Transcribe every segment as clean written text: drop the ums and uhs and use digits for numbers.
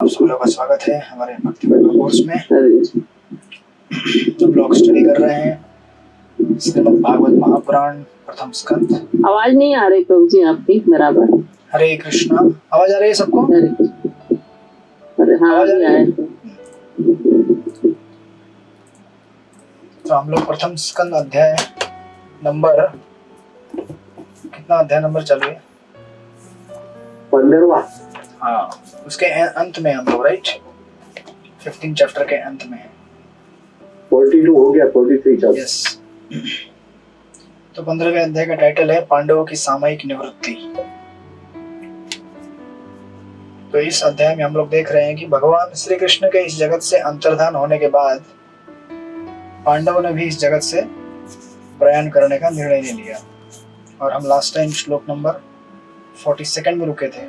सब लोगों का स्वागत है हमारे भक्ति वैभव कोर्स में। हम लोग स्टडी कर रहे हैं श्रीमद् भागवत महापुराण प्रथम स्कंद। आवाज नहीं आ रही प्रभु जी आपकी बराबर। हरे कृष्णा। आवाज आ रही है सबको? अरे हाँ आवाज आ रही है? है। तो हम लोग प्रथम स्कंद अध्याय नंबर कितना अध्याय नंबर चालू है? 15वां। हाँ, उसके अंत में हम लोग, राइट, 15 चैप्टर के अंत में है। 42 हो गया, 43 चल। यस। तो 15वें अध्याय का टाइटल है पांडवों की सामयिक निवृत्ति। तो इस अध्याय में हम लोग देख रहे हैं कि भगवान श्री कृष्ण के इस जगत से अंतर्धान होने के बाद पांडवों ने भी इस जगत से प्रयाण करने का निर्णय ले लिया। और हम लास्ट टाइम श्लोक नंबर 42 में रुके थे।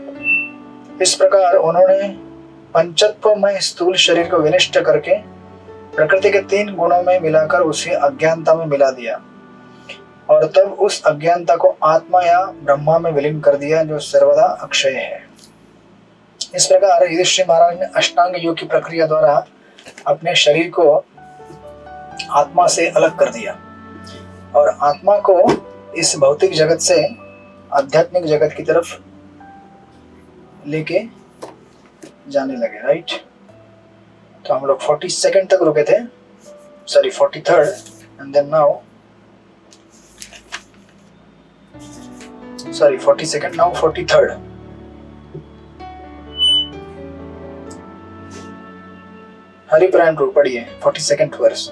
इस प्रकार उन्होंने पंचत्वमय स्थूल शरीर को विनष्ट करके प्रकृति के 3 गुणों में मिलाकर उसे अज्ञानता में मिला दिया और तब उस अज्ञानता को आत्मा या ब्रह्मा में विलीन कर दिया जो सर्वदा अक्षय है। इस प्रकार युधिष्ठिर महाराज ने अष्टांग योग की प्रक्रिया द्वारा अपने शरीर को आत्मा से अलग कर दिया और आत्मा को इस भौतिक जगत से आध्यात्मिक जगत की तरफ लेके जाने लगे, राइट। तो हम लोग 42 तक रुके थे, sorry 43rd, and then now 42nd, now 43rd। हरिपुराण रूप पढ़िए 42nd वर्ष।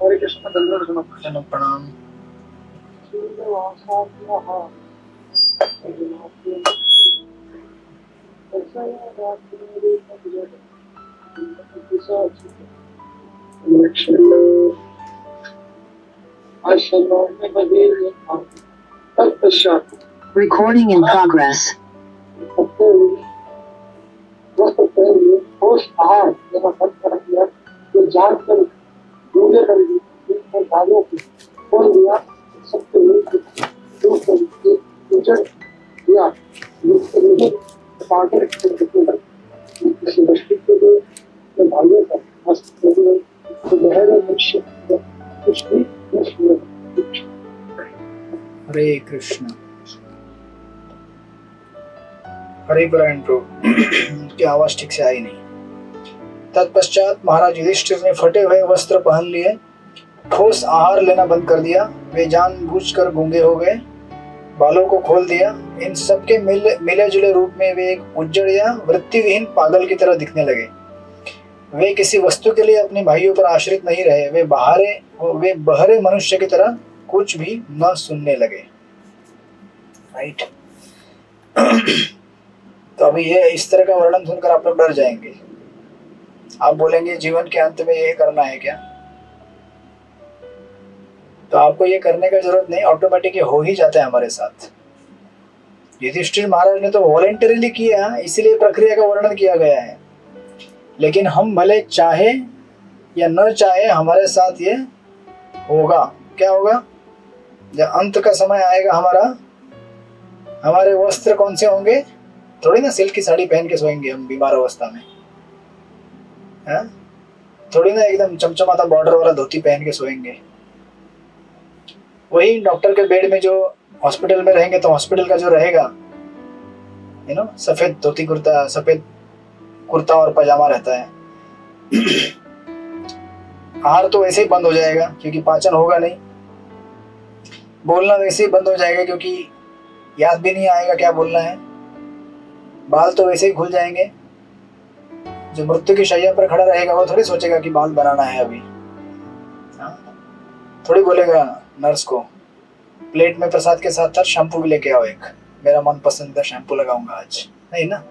हरे कृष्ण प्रणाम। Recording in progress. हरे कृष्ण। हरे पुराण की आवाज ठीक से आई नहीं। तत्पश्चात महाराज युधिष्ठिर ने फटे हुए वस्त्र पहन लिए, ठोस आहार लेना बंद कर दिया, वे जानबूझकर गूंगे हो गए, बालों को खोल दिया। इन सबके मिले जुले रूप में वे एक उज्जड़ या वृत्तिविहीन पागल की तरह दिखने लगे। वे किसी वस्तु के लिए अपने भाइयों पर आश्रित नहीं रहे, वे बहरे मनुष्य की तरह कुछ भी न सुनने लगे, राइट। तो अभी ये इस तरह का वर्णन सुनकर आप लोग डर जाएंगे। आप बोलेंगे जीवन के अंत में ये करना है क्या? तो आपको ये करने का जरूरत नहीं, ऑटोमेटिक हो ही जाता है हमारे साथ। युधिष्ठिर महाराज ने तो वॉलेंटरीली किया, इसीलिए प्रक्रिया का वर्णन किया गया है। लेकिन हम भले चाहे या न चाहे हमारे साथ ये होगा। क्या होगा? जब अंत का समय आएगा हमारे वस्त्र कौन से होंगे? थोड़ी ना सिल्क की साड़ी पहन के सोएंगे हम बीमार अवस्था में, है? थोड़ी ना एकदम चमचमाता बॉर्डर वाला धोती पहन के सोएंगे। वही डॉक्टर के बेड में जो हॉस्पिटल में रहेंगे तो हॉस्पिटल का जो रहेगा, सफेद धोती कुर्ता, सफेद कुर्ता और पजामा रहता है। आहार तो वैसे ही बंद हो जाएगा क्योंकि पाचन होगा नहीं। बोलना वैसे ही बंद हो जाएगा क्योंकि याद भी नहीं आएगा क्या बोलना है। बाल तो वैसे ही खुल जाएंगे। जो मृत्यु की शैया पर खड़ा रहेगा वो थोड़ी सोचेगा कि बाल बनाना है अभी, थोड़ी बोलेगा नर्स को प्लेट में प्रसाद के साथ साथ शैम्पू भी लेके आओ, एक मेरा मन पसंदीदा शैम्पू लगाऊंगा आज, नहीं ना।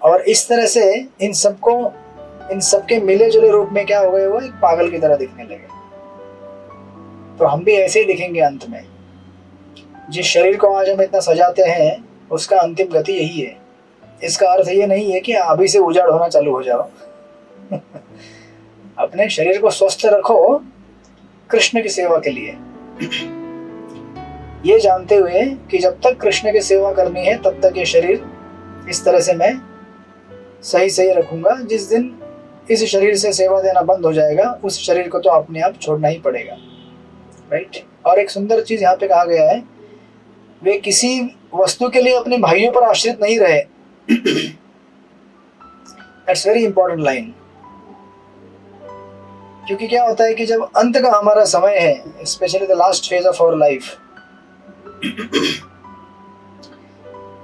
और इस तरह से इन सबके मिले जुले रूप में क्या हो गए? वो एक पागल की तरह दिखने लगे। तो हम भी ऐसे ही दिखेंगे अंत में। जिस शरीर को आज हम इतना सजाते हैं उसका अंतिम गति यही है। इसका अर्थ ये नहीं है कि अभी से उजाड़ होना चालू हो जाओ। अपने शरीर को स्वस्थ रखो कृष्ण की सेवा के लिए। ये जानते हुए कि जब तक कृष्ण की सेवा करनी है तब तक ये शरीर इस तरह से मैं सही सही रखूंगा। जिस दिन इस शरीर से सेवा देना बंद हो जाएगा उस शरीर को तो अपने आप छोड़ना ही पड़ेगा, राइट। और एक सुंदर चीज यहाँ पे कहा गया है, वे किसी वस्तु के लिए अपने भाइयों पर आश्रित नहीं रहे। That's very important line. क्योंकि क्या होता है कि जब अंत का हमारा समय है, specially the last phase of our life,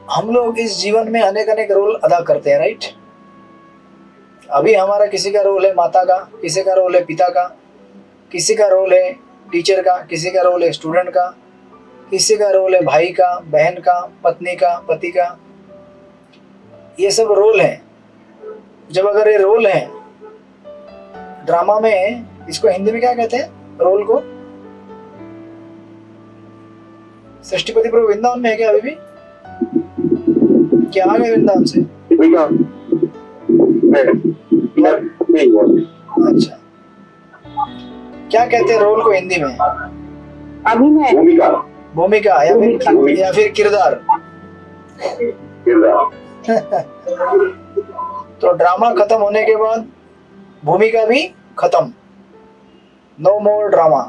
हम लोग इस जीवन में अनेक अनेक रोल अदा करते हैं, राइट। अभी हमारा किसी का रोल है माता का, किसी का रोल है पिता का, किसी का रोल है टीचर का, किसी का रोल है स्टूडेंट का, किसी का रोल है भाई का, बहन का, पत्नी का, पति का। ये सब रोल हैं। जब अगर ये रोल हैं ड्रामा में, इसको हिंदी में क्या कहते हैं रोल को? सृष्टिपति प्रभु वृंदावन में है क्या अभी भी? क्या आ गए वृंदावन से? अच्छा, क्या कहते हैं रोल को हिंदी में? अभिनय, भूमिका या फिर किरदार। तो ड्रामा खत्म होने के बाद भूमिका भी खत्म। नो मोर ड्रामा,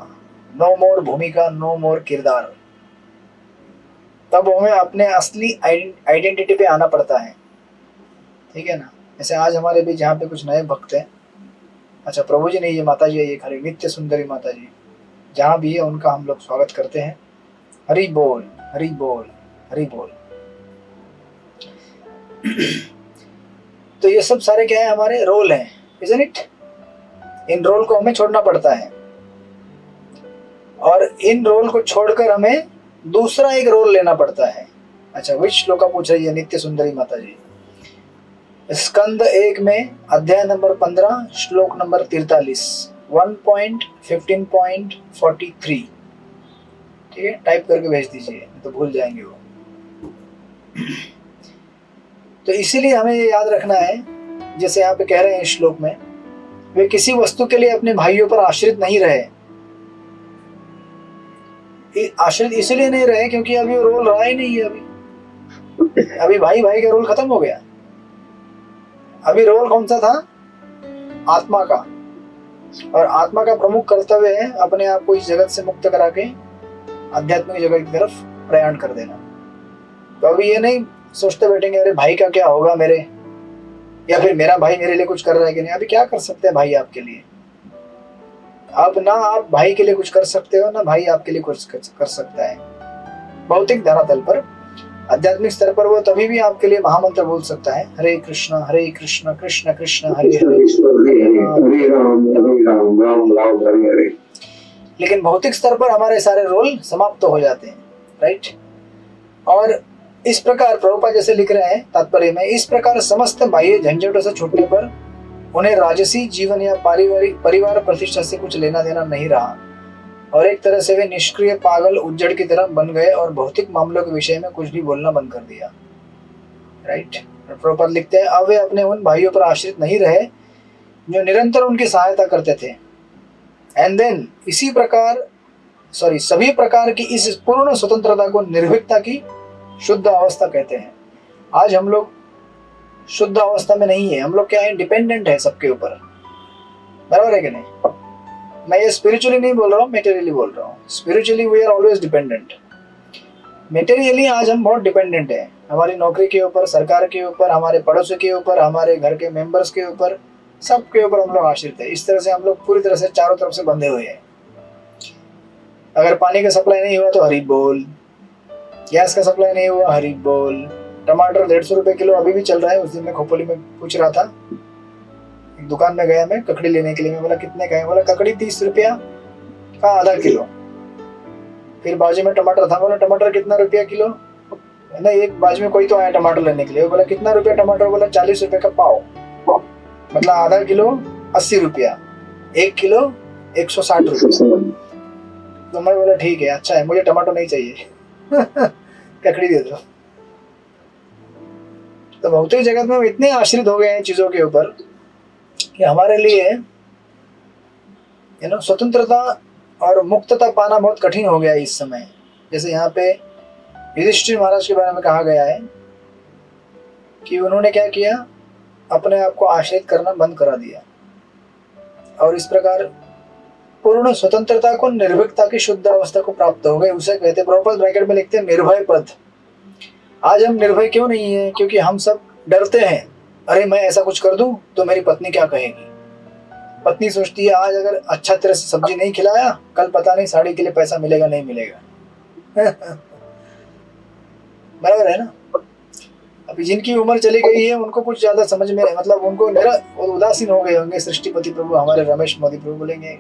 नो मोर भूमिका, नो मोर किरदार। तब हमें अपने असली आइडेंटिटी पे आना पड़ता है, ठीक है ना। जैसे आज हमारे बीच यहाँ पे कुछ नए भक्त हैं। अच्छा, प्रभु जी नहीं, ये माता जी है, ये खरी नित्य सुंदरी माता जी, जहाँ भी है उनका हम लोग स्वागत करते हैं। हरि बोल, हरि बोल, हरि बोल। तो ये सब सारे क्या है, हमारे रोल हैं, इज़न्ट इट। इन रोल को हमें छोड़ना पड़ता है और इन रोल को छोड़कर हमें दूसरा एक रोल लेना पड़ता है। अच्छा, विच श्लोक का पूछ रही है नित्य सुंदरी माता जी? स्कंद 1 में अध्याय नंबर 15 श्लोक नंबर 43, 1.15.43। ठीक है, टाइप करके भेज दीजिए, तो भूल जाएंगे वो। तो इसीलिए हमें ये याद रखना है, जैसे यहाँ पे कह रहे हैं इस श्लोक में, वे किसी वस्तु के लिए अपने भाइयों पर आश्रित नहीं रहे। आश्रित इसलिए नहीं रहे क्योंकि अभी वो रोल रहा ही नहीं है। अभी भाई भाई का रोल खत्म हो गया। अभी रोल कौन सा था? आत्मा का। और आत्मा का प्रमुख कर्तव्य है अपने आप को इस जगत से मुक्त करा के आध्यात्मिक जगत की तरफ प्रयाण कर देना। तो अभी ये नहीं सोचते बैठेंगे अरे भाई का क्या होगा मेरे, या फिर मेरा भाई मेरे लिए कुछ कर रहा है कि नहीं। अभी क्या कर सकते हैं भाई आपके लिए? अब ना आप भाई के लिए कुछ कर सकते हो, ना भाई आपके लिए कुछ कर सकता है। भौतिक धरातल पर, आध्यात्मिक स्तर पर वो तभी भी आपके लिए महामंत्र बोल सकता है, हरे कृष्ण कृष्ण कृष्ण हरे हरे, राम हरे। लेकिन भौतिक स्तर पर हमारे सारे रोल समाप्त हो जाते हैं, राइट। और इस प्रकार प्रभुपाद जैसे लिख रहे हैं तात्पर्य में, इस प्रकार समस्त बाह्य झंझटों से छूटने पर उन्हें राजसी जीवन या परिवार प्रतिष्ठा से कुछ लेना देना नहीं रहा और एक तरह से वे निष्क्रिय पागल उज्जड़ की तरह बन गए और भौतिक मामलों के विषय में कुछ भी बोलना बंद कर दिया, राइट। प्रभुपाद लिखते हैं, अब वे अपने उन भाइयों पर आश्रित नहीं रहे जो निरंतर उनकी सहायता करते थे। एंड देन सभी प्रकार की इस पूर्ण स्वतंत्रता को निर्भीकता की शुद्ध अवस्था कहते हैं। आज हम लोग शुद्ध अवस्था में नहीं है, हम लोग क्या है, डिपेंडेंट है सबके ऊपर, बराबर है कि नहीं? मैं ये स्पिरिचुअली नहीं बोल रहा हूँ, मेटेरियली बोल रहा हूँ। Spiritually we are always dependent, materially आज हम बहुत डिपेंडेंट है। हमारी नौकरी के ऊपर, सरकार के ऊपर, हमारे पड़ोसी के ऊपर, हमारे घर के मेंबर्स के ऊपर, सबके ऊपर हम लोग आश्रित है। इस तरह से हम लोग पूरी तरह से चारों तरफ से बंधे हुए हैं। अगर पानी का सप्लाई नहीं हुआ तो हरी बोल, गैस का सप्लाई नहीं हुआ हरी बोल, टमाटर 150 रुपए किलो अभी भी चल रहा है। उस दिन मैं खोपोली में पूछ रहा था, एक दुकान में गया मैं ककड़ी लेने के लिए। मैं बोला कितने का है? बोला ककड़ी 30 रुपया का आधा किलो। फिर बाजू में टमाटर था, बोला टमाटर कितना रुपया किलो? ना एक बाजू में कोई तो आया टमाटर लेने के लिए, बोला कितना रुपया टमाटर? बोला 40 रुपए का पाव, मतलब आधा किलो 80 रुपया, 1 किलो 160 रुपया। तो मैं बोला ठीक है, अच्छा है, मुझे टमाटर नहीं चाहिए ककड़ी दे दो। तो भौतिक जगत में हम इतने आश्रित हो गए हैं चीजों के ऊपर कि हमारे लिए स्वतंत्रता और मुक्तता पाना बहुत कठिन हो गया इस समय। जैसे यहाँ पे युधिष्ठिर महाराज के बारे में कहा गया है कि उन्होंने क्या किया, अपने आप को आश्रित करना बंद करा दिया और इस प्रकार पूर्ण स्वतंत्रता को, निर्भीकता की शुद्ध अवस्था को प्राप्त हो गए। उसे कहते हैं, प्रभुपाद ब्रैकेट में लिखते हैं, निर्भय पद। आज हम निर्भय क्यों नहीं है? क्योंकि हम सब डरते हैं, अरे मैं ऐसा कुछ कर दूं तो मेरी पत्नी क्या कहेगी। पत्नी सोचती है आज अगर अच्छा तरह से सब्जी नहीं खिलाया, कल पता नहीं साड़ी के लिए पैसा मिलेगा नहीं मिलेगा। बराबर है ना। अभी जिनकी उम्र चली गई है उनको कुछ ज्यादा समझ में, मतलब उनको उदासीन हो गए होंगे। सृष्टिपति प्रभु हमारे रमेश मोदी प्रभु बोलेंगे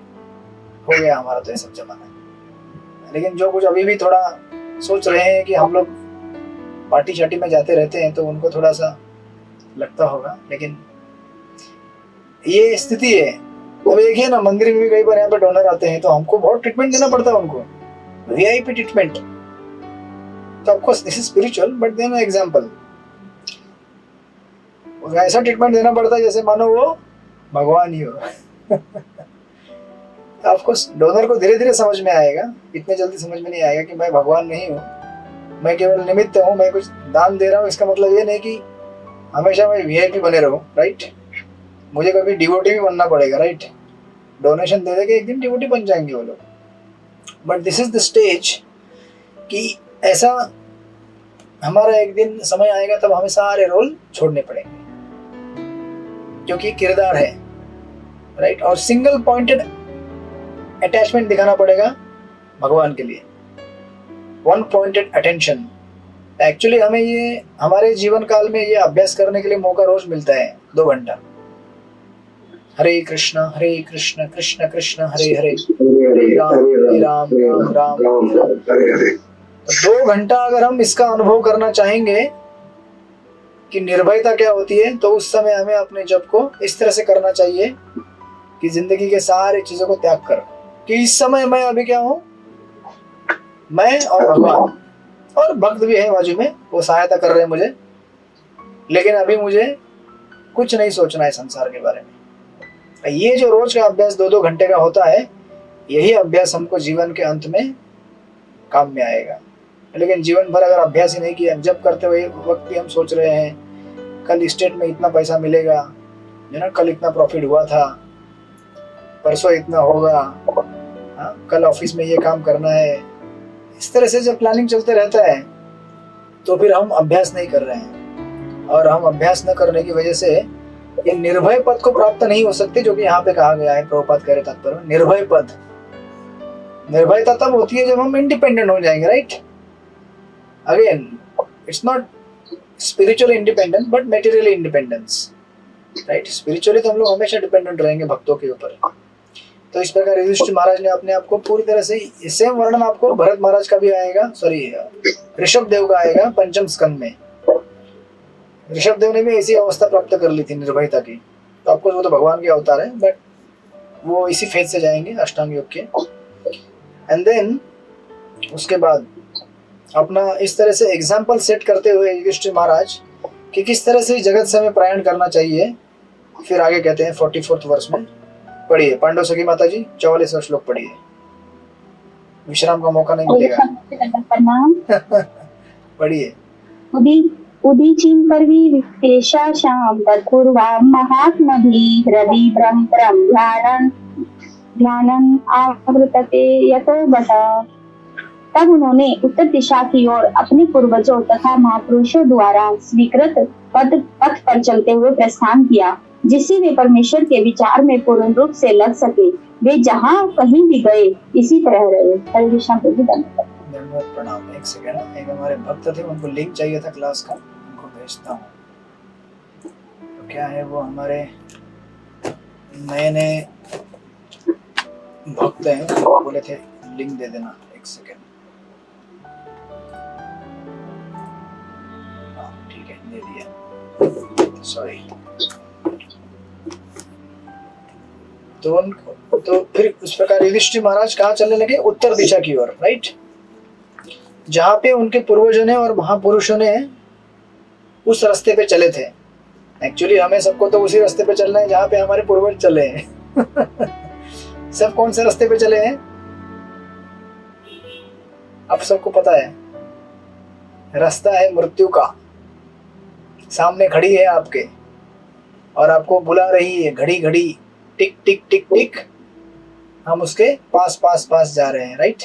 हो गया हमारा तो ये सब जमाना। लेकिन जो कुछ अभी भी थोड़ा सोच रहे हैं कि हम लोग पार्टी शार्टी में जाते रहते हैं, तो उनको थोड़ा सा लगता होगा, लेकिन ये स्थिति है। अब देखिए ना, मंदिर में भी कई बार यहाँ पे डोनर आते हैं तो हमको बहुत ट्रीटमेंट देना पड़ता है उनको, वीआईपी ट्रीटमेंट। तो of course this is spiritual, but then example ऐसा ट्रीटमेंट देना पड़ता है जैसे मानो वो भगवान ही हो। ऑफकोर्स डोनर को धीरे धीरे समझ में आएगा, इतने जल्दी समझ में नहीं आएगा कि मैं भगवान नहीं हूँ, मैं केवल निमित्त हूँ, मैं कुछ दान दे रहा हूँ। इसका मतलब ये नहीं कि हमेशा मैं वीआईपी बने रहूँ, राइट। मुझे कभी डिवोटी भी बनना पड़ेगा, राइट। डोनेशन दे देके एक दिन डिवोटी बन जाएंगे वो लोग। But this is the stage कि ऐसा हमारा एक दिन समय आएगा तब हमें सारे रोल छोड़ने पड़ेंगे, क्योंकि किरदार है, राइट। और सिंगल पॉइंटेड अटैचमेंट दिखाना पड़ेगा भगवान के लिए, वन पॉइंटेड अटेंशन। एक्चुअली हमें ये हमारे जीवन काल में ये अभ्यास करने के लिए मौका रोज मिलता है, 2 घंटा। हरे कृष्ण कृष्ण कृष्ण हरे हरे, हरे राम राम राम हरे हरे। 2 घंटा अगर हम इसका अनुभव करना चाहेंगे कि निर्भयता क्या होती है, तो उस समय हमें अपने जप को इस तरह से करना चाहिए कि जिंदगी के सारे चीजों को त्याग कर, कि इस समय मैं अभी क्या हूं, मैं और भगवान, और भक्त भी है बाजू में, वो सहायता कर रहे हैं मुझे, लेकिन अभी मुझे कुछ नहीं सोचना है संसार के बारे में। ये जो रोज का अभ्यास 2-2 घंटे का होता है, यही अभ्यास हमको जीवन के अंत में काम में आएगा। लेकिन जीवन भर अगर अभ्यास ही नहीं किया, जब करते हुए वक्त भी हम सोच रहे हैं कल स्टेट में इतना पैसा मिलेगा, है ना, कल इतना प्रॉफिट हुआ था, परसों इतना होगा, कल ऑफिस में ये काम करना है, इस तरह से जब प्लानिंग चलते रहता है तो फिर हम अभ्यास नहीं कर रहे हैं। और हम अभ्यास न करने की वजह से ये निर्भय पद को प्राप्त नहीं हो सकते, जो कि यहाँ पे कहा गया है। प्रभुपाद कह रहे तात्पर्य निर्भय पद। निर्भयता तब होती है जब हम इंडिपेंडेंट हो जाएंगे, right. Again it's not spiritual independence but material independence, right. Spiritually तो हम लोग हमेशा डिपेंडेंट रहेंगे भक्तों के ऊपर। तो इस प्रकार युधिष्ठिर महाराज ने अपने आप को पूरी तरह से, सेम वर्णन आपको भरत महाराज का भी आएगा, सॉरी ऋषभ देव का आएगा 5म स्कंद में। ऋषभ देव ने भी ऐसी अवस्था प्राप्त कर ली थी निर्भयता की। तो आपको वो तो भगवान के अवतार है, बट वो इसी फेज से जाएंगे अष्टांग योग के। एंड देन उसके बाद अपना इस तरह से एग्जाम्पल सेट करते हुए युधिष्ठिर महाराज कि किस तरह से जगत से हमें प्रयाण करना चाहिए, फिर आगे कहते हैं 44वें वर्ष में। पढ़िए पांडव सखी माता जी 44वां श्लोक पढ़िए, विश्राम का मौका नहीं मिलेगा। पढ़िए। उदीचीन परवीतेशा शाम तत्पूर्वा महात्मभि हृदि ब्रह्म ध्यानन आवृतते यतो बता। तब उन्होंने उत्तर दिशा की ओर अपने पूर्वजों तथा महापुरुषों द्वारा स्वीकृत पथ पर चलते हुए प्रस्थान किया, जिससे वे परमेश्वर के विचार में पूर्ण रूप से लग सके। वे जहाँ कहीं भी गए इसी तरह रहे। हरे कृष्ण प्रभु धन्यवाद, प्रणाम। एक सेकंड, एक हमारे भक्त थे, उनको लिंक चाहिए था क्लास का, उनको भेजता हूँ। तो क्या है, वो हमारे नए भक्त हैं, बोले थे लिंक दे देना। एक सेकंड, ठीक है, दे दिया, सॉरी। तो फिर उस प्रकार युधिष्ठिर महाराज कहाँ चलने लगे, उत्तर दिशा की ओर, राइट, जहाँ पे उनके पूर्वजों ने और महापुरुषों ने उस रास्ते पे चले थे। एक्चुअली हमें सबको तो उसी रास्ते पे चलना है जहाँ पे हमारे पूर्वज चले हैं। सब कौन से रास्ते पे चले हैं? आप सबको पता है रास्ता है मृत्यु का, सामने खड़ी है आपके और आपको बुला रही है घड़ी घड़ी, टिक टिक टिक टिक, हम उसके पास पास पास जा रहे हैं, राइट।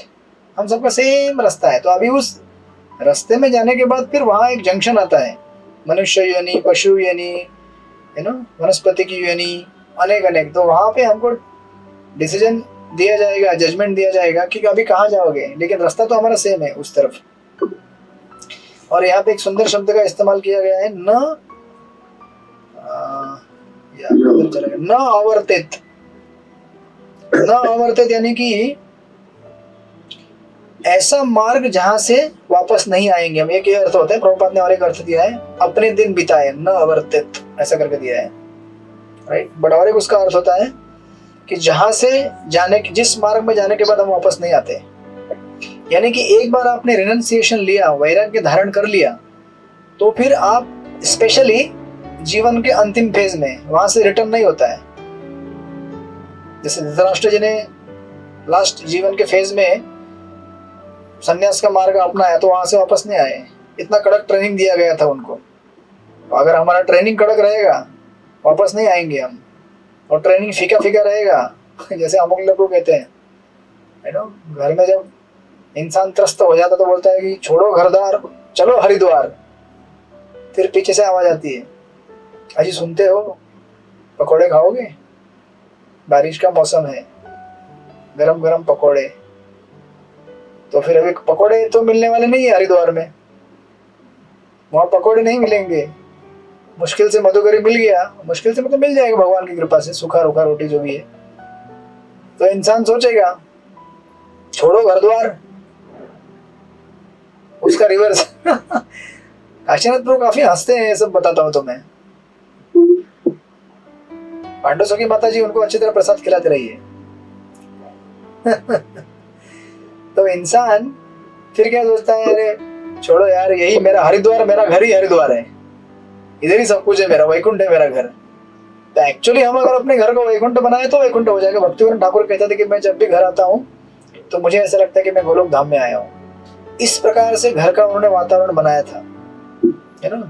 हम सबका सेम रास्ता है। तो अभी उस रास्ते में जाने के बाद फिर वहाँ एक जंक्शन आता है, मनुष्य योनि, पशु योनि, वनस्पति की योनि, अनेक अनेक। तो वहाँ पे हमको डिसीजन दिया जाएगा, जजमेंट दिया जाएगा कि अभी कहाँ जाओगे, लेकिन रास्ता तो हमारा सेम है उस तरफ। और यहाँ पे एक सुंदर शब्द का इस्तेमाल किया गया है, न आवर्तित। न आवर्तित यानी कि ऐसा मार्ग जहां से वापस नहीं आएंगे हम। एक ये अर्थ होता है, प्रभुपाद ने और एक अर्थ दिया है, अपने दिन बिताए, न आवर्तित ऐसा करके दिया है, राइट। बट और एक उसका अर्थ होता है कि जहां से जाने, जिस मार्ग में जाने के बाद हम वापस नहीं आते। यानी कि एक बार आपने रिनंसिएशन लिया, वैराग्य धारण कर लिया, तो फिर आप स्पेशली जीवन के अंतिम फेज में वहां से रिटर्न नहीं होता है। जैसे धृतराष्ट्र जी ने लास्ट जीवन के फेज में संन्यास का मार्ग अपनाया तो वहां से वापस नहीं आए, इतना कड़क ट्रेनिंग दिया गया था उनको। तो अगर हमारा ट्रेनिंग कड़क रहेगा वापस नहीं आएंगे हम, और ट्रेनिंग फीका फीका रहेगा जैसे अमुक लोग कहते हैं, घर में जब इंसान त्रस्त हो जाता तो बोलता है कि छोड़ो घरदार चलो हरिद्वार, फिर पीछे से आवाज आती है, अजी सुनते हो पकोड़े खाओगे, बारिश का मौसम है, गरम गरम पकोड़े। तो फिर अभी पकोड़े तो मिलने वाले नहीं है हरिद्वार में, वहां पकोड़े नहीं मिलेंगे। मुश्किल से मधुकरी मिल गया, मुश्किल से मतलब मिल जाएगा भगवान की कृपा से, सूखा रूखा रोटी जो भी है। तो इंसान सोचेगा छोड़ो घर द्वार, उसका रिवर्स काशीनाथ प्रभु काफी हंसते हैं, ये सब बताता हूं तो मैं। पांडवों की माता जी उनको अच्छी तरह प्रसाद खिलाते रहिए तो इंसान फिर क्या सोचता है, अरे छोड़ो यार, यही मेरा हरिद्वार, मेरा घर ही हरिद्वार है, इधर ही सब कुछ है, मेरा वैकुंठ है मेरा घर। तो एक्चुअली हम अगर अपने घर को वैकुंठ बनाए तो वैकुंठ हो जाएगा। भक्तिवरण ठाकुर कहते थे कि मैं जब भी घर आता हूँ तो मुझे ऐसा लगता है कि मैं गोलोक धाम में आया हूँ। इस प्रकार से घर का उन्होंने वातावरण बनाया था।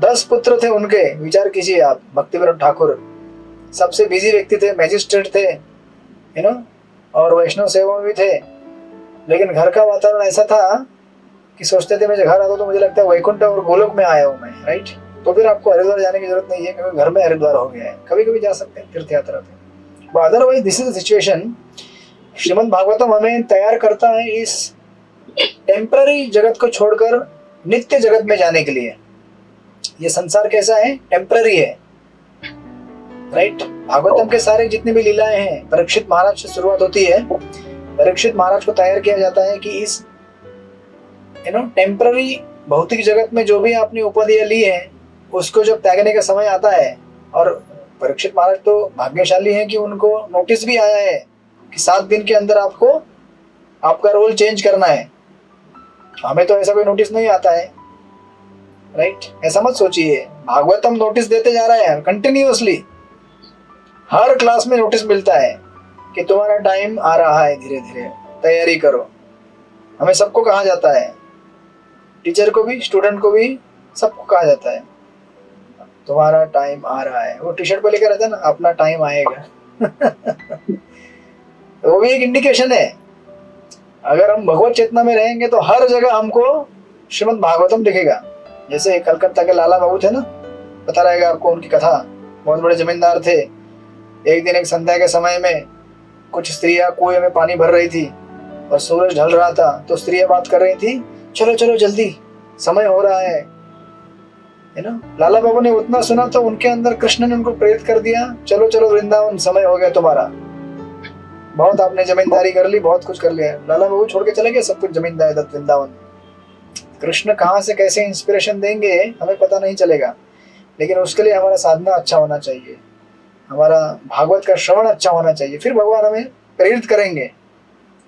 10 पुत्र थे उनके, विचार कीजिए आप। भक्तिवरण ठाकुर सबसे बिजी व्यक्ति थे, मैजिस्ट्रेट थे, और वैष्णव सेवा में भी थे, लेकिन घर का वातावरण ऐसा था कि सोचते थे मैं घर आता तो मुझे लगता है वैकुंठ और गोलोक में आया हूँ मैं, राइट। तो फिर आपको हरिद्वार जाने की जरूरत नहीं है, क्योंकि घर में हरिद्वार हो गया है। कभी कभी जा सकते हैं तीर्थ यात्रा पे, otherwise this is the situation. Shrimad Bhagavatam हमें तैयार करता है इस टेम्पररी जगत को छोड़कर नित्य जगत में जाने के लिए। ये संसार कैसा है, टेम्पररी है, राइट। भागवतम के सारे जितने भी लीलाएं हैं परीक्षित महाराज से शुरुआत होती है। परीक्षित महाराज को तैयार किया जाता है कि इस टेम्पररी भौतिक जगत में जो भी आपने उपाधियां ली है उसको जब त्यागने का समय आता है, और परीक्षित महाराज तो भाग्यशाली हैं कि उनको नोटिस भी आया है कि 7 दिन के अंदर आपको आपका रोल चेंज करना है। हमें तो ऐसा कोई नोटिस नहीं आता है, राइट। ऐसा मत सोचिए, भागवतम नोटिस देते जा रहा है कंटिन्यूअसली। हर क्लास में नोटिस मिलता है कि तुम्हारा टाइम आ रहा है, धीरे धीरे तैयारी करो। हमें सबको कहा जाता है, टीचर को भी, स्टूडेंट को भी, सबको कहा जाता है तुम्हारा टाइम आ रहा है। वो टी शर्ट पे लेकर रहता है ना, अपना टाइम आएगा तो वो भी एक इंडिकेशन है। अगर हम भगवत चेतना में रहेंगे तो हर जगह हमको श्रीमद् भागवतम दिखेगा। जैसे कलकत्ता के लाला बाबू थे ना, पता रहेगा आपको उनकी कथा। बहुत बड़े जमींदार थे। एक दिन एक संध्या के समय में कुछ स्त्रियां कुएं में पानी भर रही थी और सूरज ढल रहा था, तो स्त्रियां बात कर रही थी, चलो चलो जल्दी, समय हो रहा है ना। लाला बाबू ने उतना सुना तो उनके अंदर कृष्ण ने उनको प्रेरित कर दिया, चलो चलो वृंदावन, समय हो गया तुम्हारा, बहुत आपने जमींदारी कर ली, बहुत कुछ कर लिया। लाला बाबू छोड़ के चले गए सब कुछ, जमींदारी वृंदावन। कृष्ण कहाँ से कैसे इंस्पिरेशन देंगे हमें पता नहीं चलेगा, लेकिन उसके लिए हमारा साधना अच्छा होना चाहिए, हमारा भागवत का श्रवण अच्छा होना चाहिए, फिर भगवान हमें प्रेरित करेंगे,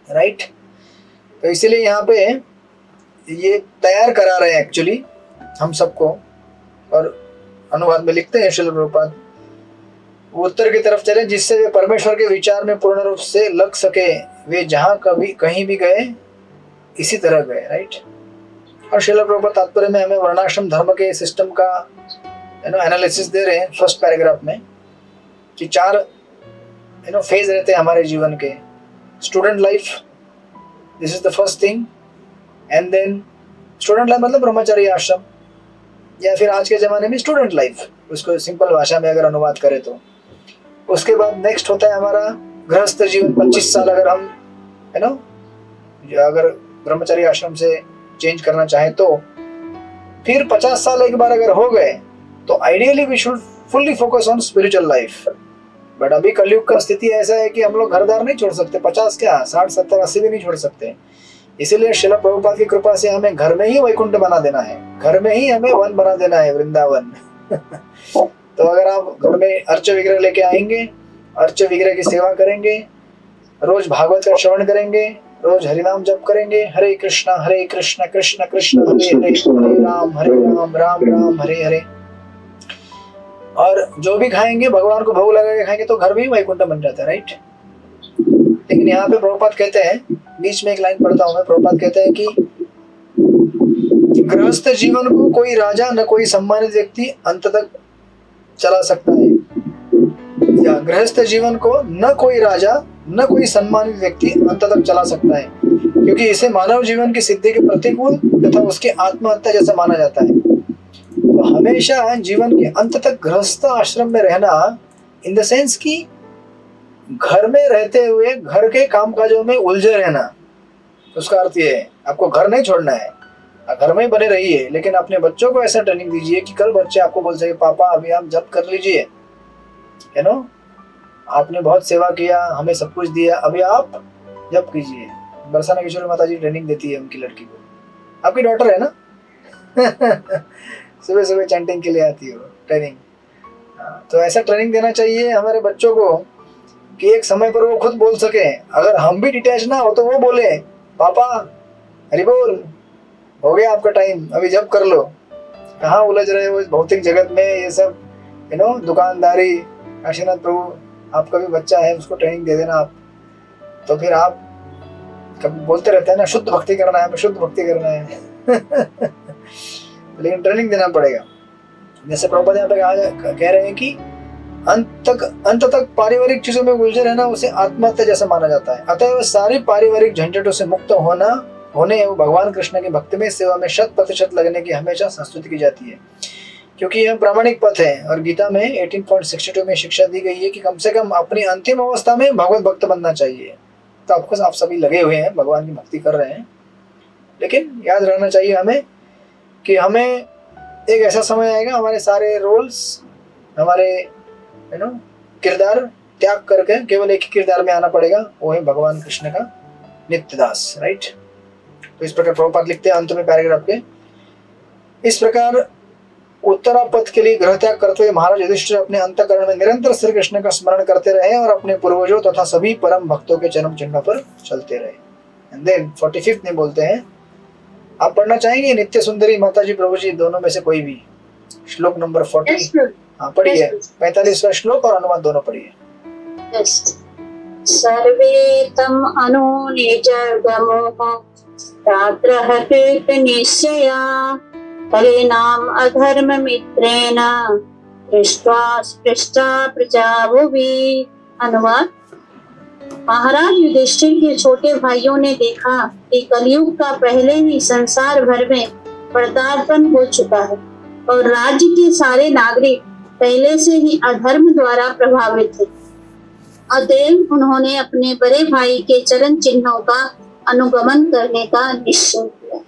राइट। तो इसीलिए यहाँ पे ये तैयार करा रहे हैं एक्चुअली हम सबको। और अनुवाद में लिखते हैं श्रील प्रभुपाद, वो उत्तर की तरफ चले जिससे वे परमेश्वर के विचार में पूर्ण रूप से लग सके। वे जहाँ कभी कहीं भी गए इसी तरह गए, राइट। और श्रील प्रभुपाद तात्पर्य में हमें वर्णाश्रम धर्म के सिस्टम का एनालिसिस दे रहे हैं फर्स्ट पैराग्राफ में कि 4 फेज रहते हैं हमारे जीवन के। Student life, this is the first thing, and then student life मतलब ब्रह्मचारी आश्रम, या फिर आज के ज़माने में स्टूडेंट लाइफ, उसको सिंपल भाषा में अगर अनुवाद करें तो। उसके बाद नेक्स्ट होता है हमारा गृहस्थ जीवन, 25 साल अगर हम अगर ब्रह्मचारी आश्रम से चेंज करना चाहें तो। फिर 50 साल एक बार अगर हो गए तो ideally we should fully focus on spiritual life. But अभी कलयुग का स्थिति ऐसा है कि हम लोग घरदार नहीं छोड़ सकते, 50 क्या 60 70 80 भी नहीं छोड़ सकते। इसीलिए श्रील प्रभुपाद की कृपा से हमें घर में ही वैकुंठ बना देना है, घर में ही हमें वन बना देना है, वृंदावन। तो अगर आप घर में अर्च विग्रह लेके आएंगे, अर्च विग्रह की सेवा करेंगे, रोज भागवत का श्रवण करेंगे, रोज हरिनाम जप करेंगे, हरे कृष्णा कृष्ण कृष्ण हरे हरे, हरे राम राम राम हरे हरे, और जो भी खाएंगे भगवान को भोग लगा के खाएंगे तो घर में ही वैकुंठ बन जाता है, राइट। लेकिन यहाँ पे प्रभुपाद कहते हैं, बीच में एक लाइन पढ़ता हूँ मैं, प्रभुपाद कहते हैं कि गृहस्थ जीवन को कोई राजा न कोई सम्मानित व्यक्ति अंत तक चला सकता है, या गृहस्थ जीवन को न कोई राजा न कोई सम्मानित व्यक्ति अंत तक चला सकता है, क्योंकि इसे मानव जीवन की सिद्धि के प्रतिकूल तथा उसके आत्महत्या जैसा माना जाता है। तो हमेशा जीवन के अंत तक गृहस्थ आश्रम में रहना, इन द सेंस कि घर में रहते हुए घर के कामकाजों में उलझे रहना, उसका अर्थ ये है आपको घर नहीं छोड़ना है, घर में ही बने रहिए, लेकिन अपने बच्चों को ऐसा ट्रेनिंग दीजिए कि कल बच्चे आपको बोल सके पापा अभी आप जब कर लीजिए, आपने बहुत सेवा किया, हमें सब कुछ दिया, अभी आप जब कीजिए। बरसाना किशोरी माता जी ट्रेनिंग देती है उनकी लड़की को, आपकी डॉटर है ना। सुबह सुबह चैंटिंग के लिए आती है ट्रेनिंग। तो ऐसा ट्रेनिंग देना चाहिए हमारे बच्चों को कि एक समय पर वो खुद बोल सके, अगर हम भी डिटैच ना हो तो वो बोले पापा हरि बोल, हो गया आपका टाइम, अभी जब कर लो। कहाँ उलझ रहे हो इस भौतिक जगत में, ये सब दुकानदारी। काशीनाथ प्रभु आपका भी बच्चा है, उसको ट्रेनिंग दे देना आप, तो फिर आप कभी बोलते रहते हैं ना शुद्ध भक्ति करना है, शुद्ध भक्ति करना है। लेकिन ट्रेनिंग देना पड़ेगा। जैसे प्रभुपाद यहाँ पे कह रहे हैं कि अंत तक पारिवारिक चीजों में उलझे रहना उसे आत्महत्या जैसा माना जाता है। अतः सारी पारिवारिक झंझटों से मुक्त होने एवं भगवान कृष्ण की भक्ति में सेवा में 100% लगने की हमेशा संस्तुति की जाती है, क्योंकि यह प्रामाणिक पथ है। और गीता में 18.62 में शिक्षा दी गई है कि कम से कम अपनी अंतिम अवस्था में भगवत भक्त बनना चाहिए। तो आपको आप सभी लगे हुए हैं, भगवान की भक्ति कर रहे हैं, लेकिन याद रखना चाहिए हमें कि हमें एक ऐसा समय आएगा हमारे सारे रोल्स, हमारे किरदार त्याग करके केवल एक ही किरदार में आना पड़ेगा, वो है भगवान कृष्ण का नित्य दास, राइट। तो इस प्रकार प्रभुपाद लिखते हैं अंत में पैराग्राफ के, इस प्रकार उत्तरापथ के लिए गृह त्याग करते हुए महाराज युधिष्ठिर अपने अंतःकरण में निरंतर श्री कृष्ण का स्मरण करते रहे और अपने पूर्वजों तथा सभी परम भक्तों के चरम चिन्हों पर चलते रहे। एंड देन 45 में बोलते हैं, आप पढ़ना चाहेंगे नित्य सुंदरी माता जी प्रभु जी दोनों में से कोई भी श्लोक नंबर 40? हाँ पढ़िए, 45वां श्लोक और अनुवाद दोनों पढ़िए। सर्वे तम अनु निजर्गमोह रात्रः कीर्तनिश्चया हरिनाम अधर्म मित्रेण दृष्ट्वा स्पृष्टा प्रजा भुवि। अनुवाद, महाराज युधिष्ठिर के छोटे भाइयों ने देखा कि कलयुग का पहले ही संसार भर में पदार्पण हो चुका है और राज्य के सारे नागरिक पहले से ही अधर्म द्वारा प्रभावित थे। अतएव उन्होंने अपने बड़े भाई के चरण चिन्हों का अनुगमन करने का निश्चय किया।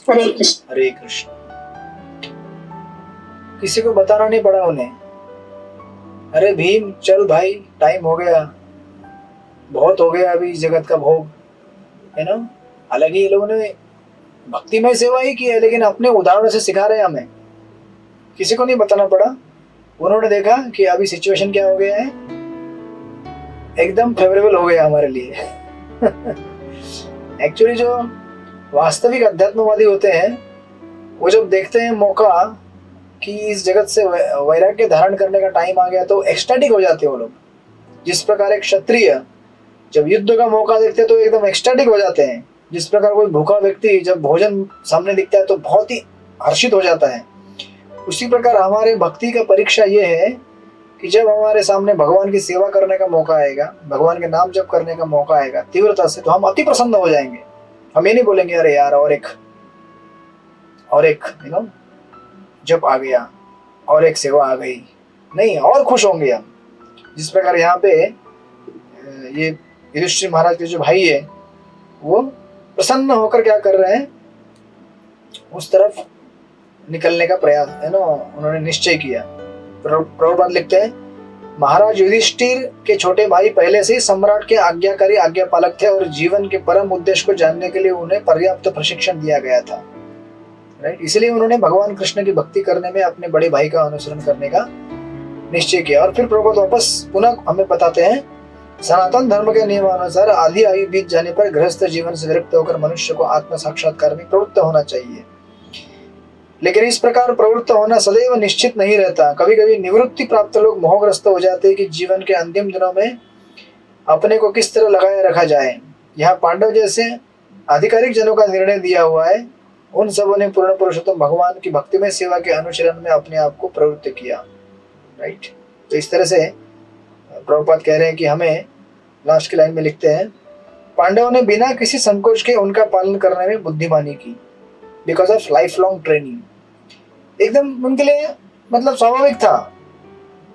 हरे कृष्ण। हरे कृष्ण। किसी को बताना नहीं पड़ा उन्हें, अरे भीम चल भाई टाइम हो गया, बहुत हो गया अभी जगत का भोग, है ना। हालांकि ये लोगों ने भक्तिमय सेवा ही की है, लेकिन अपने उदाहरण से सिखा रहे हैं हमें, किसी को नहीं बताना पड़ा। उन्होंने देखा कि अभी सिचुएशन क्या हो गया है, एकदम फेवरेबल हो गया हमारे लिए। एक्चुअली जो वास्तविक अध्यात्मवादी होते हैं वो जब देखते हैं मौका कि इस जगत से वैराग्य धारण करने का टाइम आ गया तो एक्सटैटिक हो जाते हैं वो लोग। जिस प्रकार एक क्षत्रिय जब युद्ध का मौका देखते हैं तो एकदम एक्सटैटिक हो जाते हैं, जिस प्रकार कोई भूखा व्यक्ति जब भोजन सामने दिखता है तो बहुत ही हर्षित हो जाता है, उसी प्रकार हमारे भक्ति का परीक्षा ये है कि जब हमारे सामने भगवान की सेवा करने का मौका आएगा, भगवान के नाम जप करने का मौका आएगा तीव्रता से, तो हम अति प्रसन्न हो जाएंगे। हम ये नहीं बोलेंगे अरे यार और एक जप आ गया, और एक सेवा आ गई, नहीं, और खुश होंगे हम। जिस प्रकार यहाँ पे ये युधिष्ठिर महाराज के जो भाई है वो प्रसन्न होकर क्या कर रहे हैं, उस तरफ निकलने का प्रयास उन्होंने निश्चय किया। प्रभुपाद लिखते हैं, महाराज युधिष्ठिर के छोटे भाई पहले से ही सम्राट के आज्ञाकारी आज्ञापालक थे और जीवन के परम उद्देश्य को जानने के लिए उन्हें पर्याप्त प्रशिक्षण दिया गया था। राइट, इसलिए उन्होंने भगवान कृष्ण की भक्ति करने में अपने बड़े भाई का अनुसरण करने का निश्चय किया। और फिर प्रभुपाद वापस पुनः हमें बताते हैं, सनातन धर्म के नियमानुसार आधी आयु बीत जाने पर गृहस्थ जीवन से विरक्त होकर मनुष्य को आत्म साक्षात्कार में प्रवृत्त होना चाहिए। लेकिन इस प्रकार प्रवृत्त होना सदैव निश्चित नहीं रहता। कभी कभी निवृत्ति प्राप्त लोग मोहग्रस्त हो जाते हैं कि जीवन के अंतिम दिनों में अपने को किस तरह लगाए रखा जाए। यहाँ पांडव जैसे आधिकारिक जनों का निर्णय दिया हुआ है, उन सबों ने पूर्ण पुरुषोत्तम भगवान की भक्तिमय सेवा के अनुचरण में अपने आप को प्रवृत्त किया। राइट, तो इस तरह से प्रभुपाद कह रहे हैं कि हमें लास्ट की लाइन में लिखते हैं, पांडवों ने बिना किसी संकोच के उनका पालन करने में बुद्धिमानी की, because of life long training. एकदम उनके लिए मतलब स्वाभाविक था,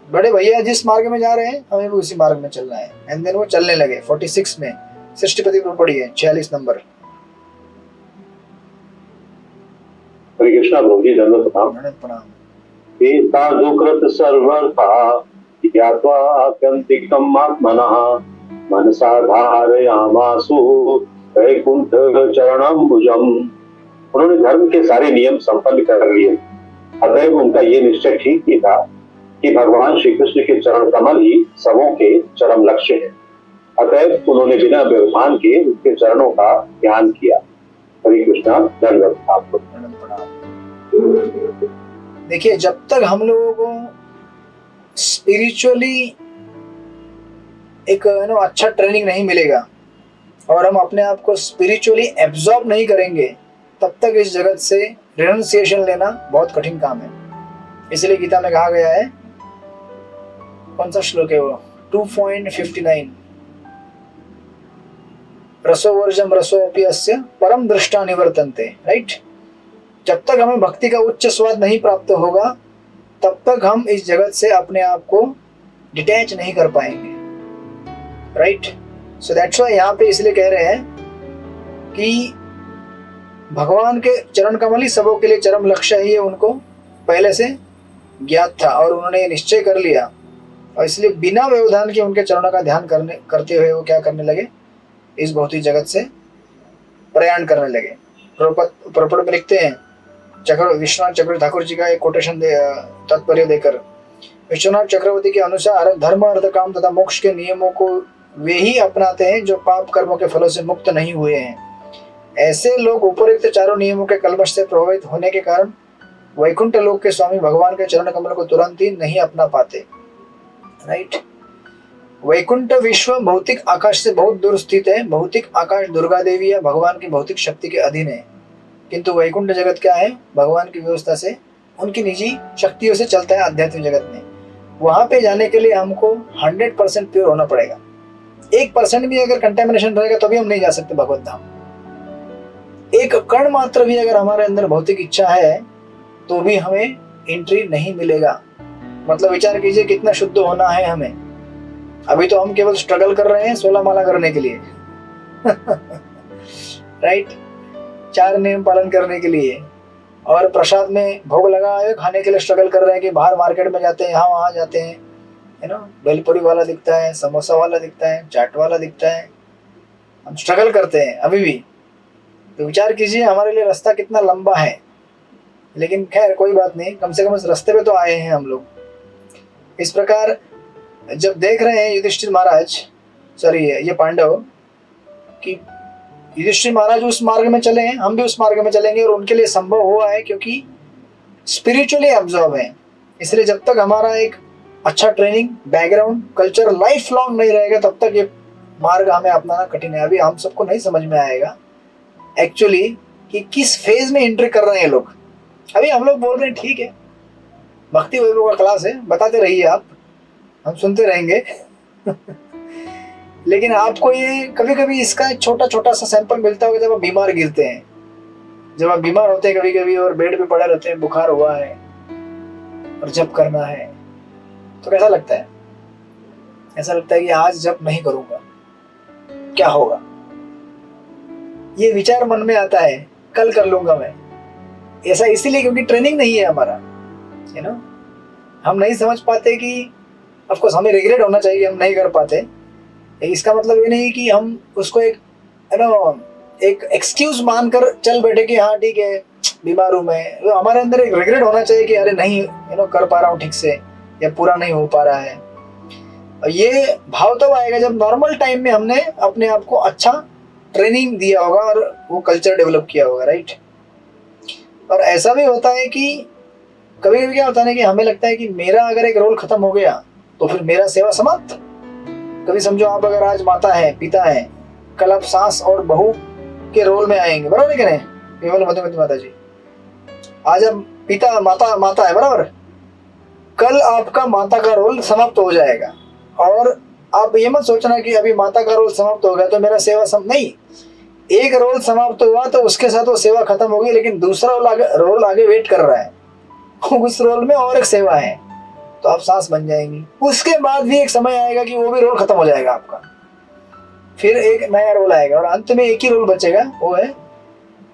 बड़े भैया जिस मार्ग में जा रहे हैं हमें भी उसी मार्ग में चलना है। एंड देन वो चलने लगे। 46 में सृष्टिपति पर पढ़ी है 46 नंबर। हरे कृष्णा प्रभु जी, दंडवत प्रणाम। एता दुकृत सर्वथा ज्ञात्वा आत्यन्तिकम् आत्मनः मनसा धारयामासु वैकुंठ चरणम्बुजम्। उन्होंने धर्म के सारे नियम संपन्न कर लिए, अतएव उनका ये निश्चय ठीक ही था कि भगवान श्री कृष्ण के चरण कमल ही सबों के चरम लक्ष्य है। अतएव उन्होंने बिना व्यवधान के उनके चरणों का ध्यान किया। हरे कृष्णा, दंडवत आपको। देखिए, जब तक हम लोगों को स्पिरिचुअली एक अच्छा ट्रेनिंग नहीं मिलेगा और हम अपने आप को स्पिरिचुअली एब्जॉर्ब नहीं करेंगे, तब तक इस जगत से रिनंसिएशन लेना बहुत कठिन काम है। इसलिए गीता में कहा गया है, कौन सा श्लोक है वो, 2.59, रसोवर्जम रसोपि अस्य परम दृष्टा निवर्तन्ते। राइट, जब तक हमें भक्ति का उच्च स्वाद नहीं प्राप्त होगा तब तक हम इस जगत से अपने आप को डिटैच नहीं कर पाएंगे। राइट, सो दैट्स व्हाई यहाँ पे इसलिए कह रहे हैं कि भगवान के चरण कमल ही सबों के लिए चरम लक्ष्य है, ये उनको पहले से ज्ञात था और उन्होंने ये निश्चय कर लिया। और इसलिए बिना व्यवधान के उनके चरणों का ध्यान करते हुए वो क्या करने लगे, इस भौतिक जगत से प्रयाण करने लगे। प्रपट में लिखते हैं, विश्वनाथ चक्रवर्ती ठाकुर जी का एक कोटेशन तात्पर्य देकर, विश्वनाथ चक्रवर्ती के अनुसार धर्म अर्थ काम तथा मोक्ष के नियमों को वे ही अपनाते हैं जो पाप कर्मों के फलों से मुक्त नहीं हुए हैं। ऐसे लोग उपरोक्त चारों नियमों के कलमश से प्रभावित होने के कारण वैकुंठ लोक के स्वामी भगवान के चरण कमल को तुरंत ही नहीं अपना पाते। राइट, वैकुंठ विश्व भौतिक आकाश से बहुत दूर स्थित है। भौतिक आकाश दुर्गा देवी या भगवान की भौतिक शक्ति के अधीन है, किंतु वैकुंठ जगत क्या है, भगवान की व्यवस्था से, उनकी निजी शक्तियों से चलता है आध्यात्मिक जगत में। वहां पे जाने के लिए हमको 100% प्योर होना पड़ेगा। 1% भी अगर कंटेमिनेशन रहेगा तो भी हम नहीं जा सकते भगवत धाम। एक कण मात्र भी अगर हमारे अंदर भौतिक इच्छा है तो भी हमें एंट्री नहीं मिलेगा। मतलब विचार कीजिए कितना शुद्ध होना है हमें। अभी तो हम केवल स्ट्रगल कर रहे हैं 16 माला करने के लिए राइट, 4 नियम पालन करने के लिए, और प्रसाद में भोग लगा है खाने के लिए स्ट्रगल कर रहे हैं कि बाहर मार्केट में जाते हैं, यहाँ वहाँ जाते हैं, है ना, भेलपुरी वाला दिखता है, समोसा वाला दिखता है, चाट वाला दिखता है, हम स्ट्रगल करते हैं अभी भी। तो विचार कीजिए हमारे लिए रास्ता कितना लंबा है। लेकिन खैर कोई बात नहीं, कम से कम इस रास्ते पे तो आए हैं हम लोग। इस प्रकार जब देख रहे हैं युधिष्ठिर महाराज, सॉरी ये पांडव, कि युधिष्ठिर महाराज उस मार्ग में चले हैं, हम भी उस मार्ग में चलेंगे, और उनके लिए संभव हुआ है क्योंकि स्पिरिचुअली एब्जॉर्ब है। इसलिए जब तक हमारा एक अच्छा training background culture life long नहीं रहेगा तब तक ये मार्ग हमें अपनाना कठिन है। अभी हम सबको नहीं समझ में आएगा, एक्चुअली कि किस फेज में एंट्री कर रहे हैं लोग। अभी हम लोग बोल रहे हैं ठीक है, भक्ति वैभव का क्लास है, बताते रहिए आप, हम सुनते रहेंगे लेकिन आपको ये कभी कभी इसका छोटा छोटा सा सैंपल मिलता होगा जब आप बीमार गिरते हैं, जब आप बीमार होते हैं कभी कभी और बेड पे पड़े रहते हैं, बुखार हुआ है और जप करना है, तो कैसा लगता है? ऐसा लगता है कि आज जप नहीं करूंगा क्या होगा, ये विचार मन में आता है, कल कर लूंगा मैं। ऐसा इसीलिए क्योंकि ट्रेनिंग नहीं है हमारा, यू नो, हम नहीं समझ पाते कि ऑफ कोर्स हमें रिग्रेट होना चाहिए हम नहीं कर पाते, इसका मतलब ये नहीं कि हम उसको एक यू नो एक एक्सक्यूज मानकर चल बैठे कि हाँ ठीक है बीमार हूं मैं। तो हमारे अंदर एक रिग्रेट होना चाहिए कि अरे नहीं यू नो कर पा रहा हूँ ठीक से, या पूरा नहीं हो पा रहा है। ये भाव तब आएगा जब नॉर्मल टाइम में हमने अपने आप को अच्छा ट्रेनिंग दिया होगा और वो कल्चर डेवलप किया होगा, राइट। और ऐसा भी होता है कि कभी कभी क्या होता है कि हमें लगता है कि मेरा अगर एक रोल खत्म हो गया तो फिर मेरा सेवा समाप्त। कभी समझो आप अगर आज माता है पिता है, कल आप सास और बहू के रोल में आएंगे, बराबर है कि नहीं? केवल मधुमती माता जी, आज आप पिता माता है, बराबर, कल आपका माता का रोल समाप्त हो जाएगा। और आप ये मत सोचना कि अभी माता का रोल समाप्त हो गया तो मेरा सेवा नहीं, एक रोल समाप्त हुआ तो उसके साथ वो सेवा खत्म होगी, लेकिन दूसरा रोल आगे वेट कर रहा है उस रोल में और एक सेवा है, तो आप सास बन जाएंगी। उसके बाद भी एक समय आएगा कि वो भी रोल खत्म हो जाएगा आपका, फिर एक नया रोल आएगा और अंत में एक ही रोल बचेगा, वो है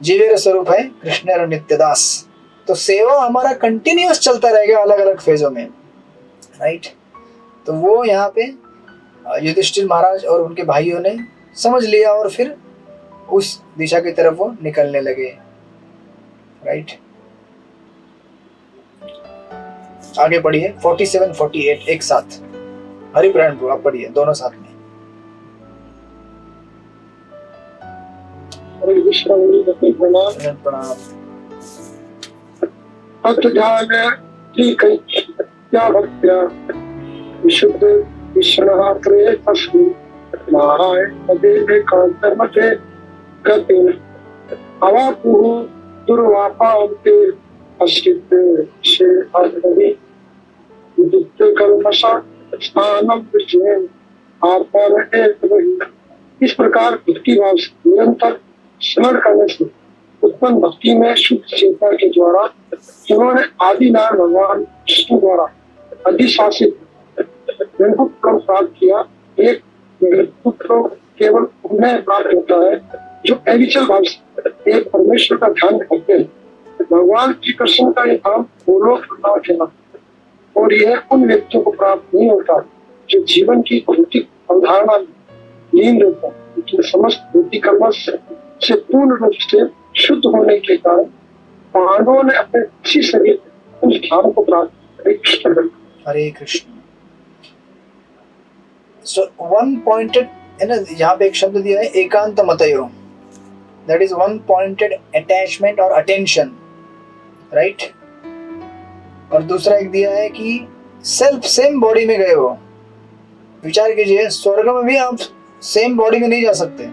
जीवेर स्वरूप है कृष्ण और नित्यदास। तो सेवा हमारा कंटिन्यूअस चलता रहेगा अलग अलग फेजों में, राइट। तो वो यहाँ पे युधिष्ठिर महाराज और उनके भाइयों ने समझ लिया और फिर उस दिशा की तरफ वो निकलने लगे, राइट। आगे पढ़िए 47-48 एक साथ, हरिप्राण प्रभु आप पढ़िए दोनों साथ में। प्रणाम। विशुद्ध इस प्रकार भक्ति भाव से निरंतर स्मरण करने से उत्पन्न भक्ति में शुद्ध चेतना के द्वारा इन्होंने आदि नारायण भगवान विष्णु द्वारा अधिशासित पुत्र प्राप्त किया। एक पुत्र केवल उन्हें प्राप्त होता है जो अविचल भाव से एक परमेश्वर का ध्यान करते हैं। भगवान श्री कृष्ण का ये काम गोलोक वृंदावन, और यह उन व्यक्तियों को प्राप्त नहीं होता जो जीवन की भौतिक अवधारणा लीन रहता है, लेकिन समस्त भौतिक कर्म से पूर्ण रूप से शुद्ध होने के कारण पांडवों ने अपने इसी शरीर उस धाम को प्राप्त। Hare Krishna. So one pointed है ना, यहाँ पे एक शब्द दिया है एकांत मतयो, that is one pointed attachment और अटेंशन, राइट। और दूसरा एक दिया है कि सेल्फ सेम बॉडी में गए हो। विचार कीजिए, स्वर्ग में भी आप सेम बॉडी में नहीं जा सकते,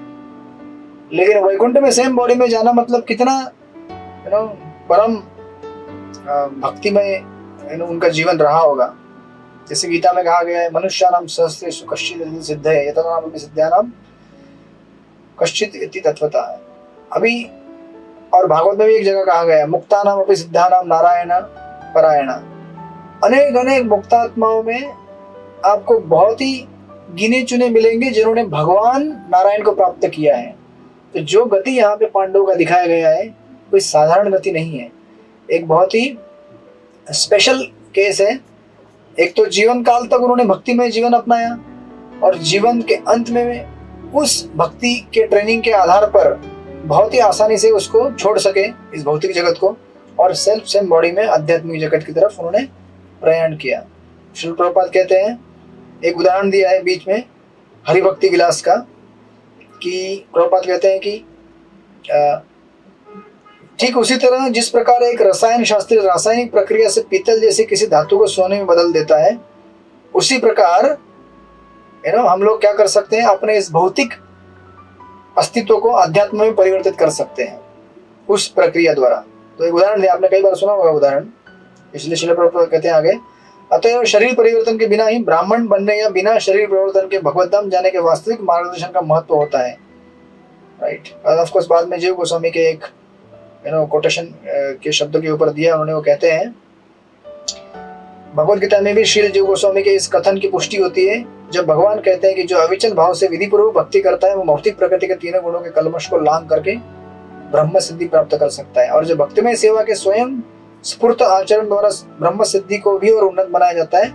लेकिन वैकुंठ में सेम बॉडी में जाना मतलब कितना यू नो परम भक्तिमय यू नो उनका जीवन रहा होगा। जैसे गीता में कहा गया है मनुष्यानाम सहस्रेषु कश्चित् यदि सिद्धये यतनामपि सिद्ध्यानाम कश्चित् इति तत्वतः। अभी और भागवत में भी एक जगह कहा गया है मुक्तानाम अपि सिद्धानाम नारायण परायण। अनेक अनेक मुक्तात्माओं में आपको बहुत ही गिने चुने मिलेंगे जिन्होंने भगवान नारायण को प्राप्त किया है। तो जो गति यहाँ पे पांडवों का दिखाया गया है कोई साधारण गति नहीं है, एक बहुत ही स्पेशल केस है। एक तो जीवन काल तक उन्होंने भक्ति में जीवन अपनाया और जीवन के अंत में उस भक्ति के ट्रेनिंग के आधार पर बहुत ही आसानी से उसको छोड़ सके इस भौतिक जगत को, और सेल्फ सेम बॉडी में आध्यात्मिक जगत की तरफ उन्होंने प्रयाण किया। श्रील प्रभुपाद कहते हैं, एक उदाहरण दिया है बीच में हरिभक्ति विलास का, कि प्रभुपाद कहते हैं कि ठीक उसी तरह जिस प्रकार एक रसायन शास्त्री रासायनिक प्रक्रिया से पीतल जैसी किसी धातु को सोने में बदल देता है, उसी प्रकार हम लोग क्या कर सकते हैं, अपने इस भौतिक अस्तित्व को अध्यात्म में परिवर्तित कर सकते हैं उस प्रक्रिया द्वारा। तो एक उदाहरण दिया, आपने कई बार सुना होगा उदाहरण, इसलिए श्रील प्रभुपाद कहते हैं आगे, अतएव शरीर परिवर्तन के बिना ही ब्राह्मण बनने या बिना शरीर परिवर्तन के भगवत धाम जाने के वास्तविक मार्गदर्शन का महत्व होता है। राइट, ऑफ कोर्स बाद में जीव गोस्वामी के एक कोटेशन के शब्दों के ऊपर दिया उन्होंने, वो कहते हैं भगवत गीता में भी श्रील जीव गोस्वामी के इस कथन की पुष्टि होती है जब भगवान कहते हैं कि जो अविचल भाव से विधि पूर्वक भक्ति करता है वो भौतिक प्रकृति के तीनों गुणों के कलमश को लांघ करके ब्रह्म सिद्धि प्राप्त कर सकता है, और जो भक्तिमय सेवा के स्वयं स्फूर्त आचरण द्वारा ब्रह्म सिद्धि को भी और उन्नत बनाया जाता है,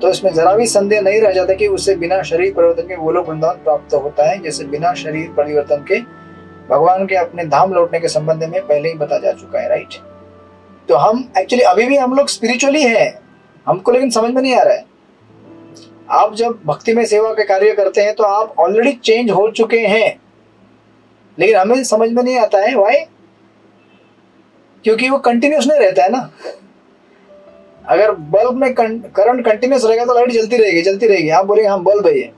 तो इसमें जरा भी संदेह नहीं रह जाता कि उसे बिना शरीर परिवर्तन के गोलोक वृंदावन प्राप्त होता है, जैसे बिना शरीर परिवर्तन के भगवान के अपने धाम लौटने के संबंध में पहले ही बता जा चुका है। राइट, तो हम एक्चुअली अभी भी हम लोग स्पिरिचुअली हैं, हमको लेकिन समझ में नहीं आ रहा है। आप जब भक्ति में सेवा के कार्य करते हैं तो आप ऑलरेडी चेंज हो चुके हैं, लेकिन हमें समझ में नहीं आता है। व्हाई? क्योंकि वो कंटिन्यूस नहीं रहता है ना। अगर बल्ब में करंट कंटिन्यूस रहेगा तो लाइट जलती रहेगी। आप बोलेंगे हम बल्ब है ये,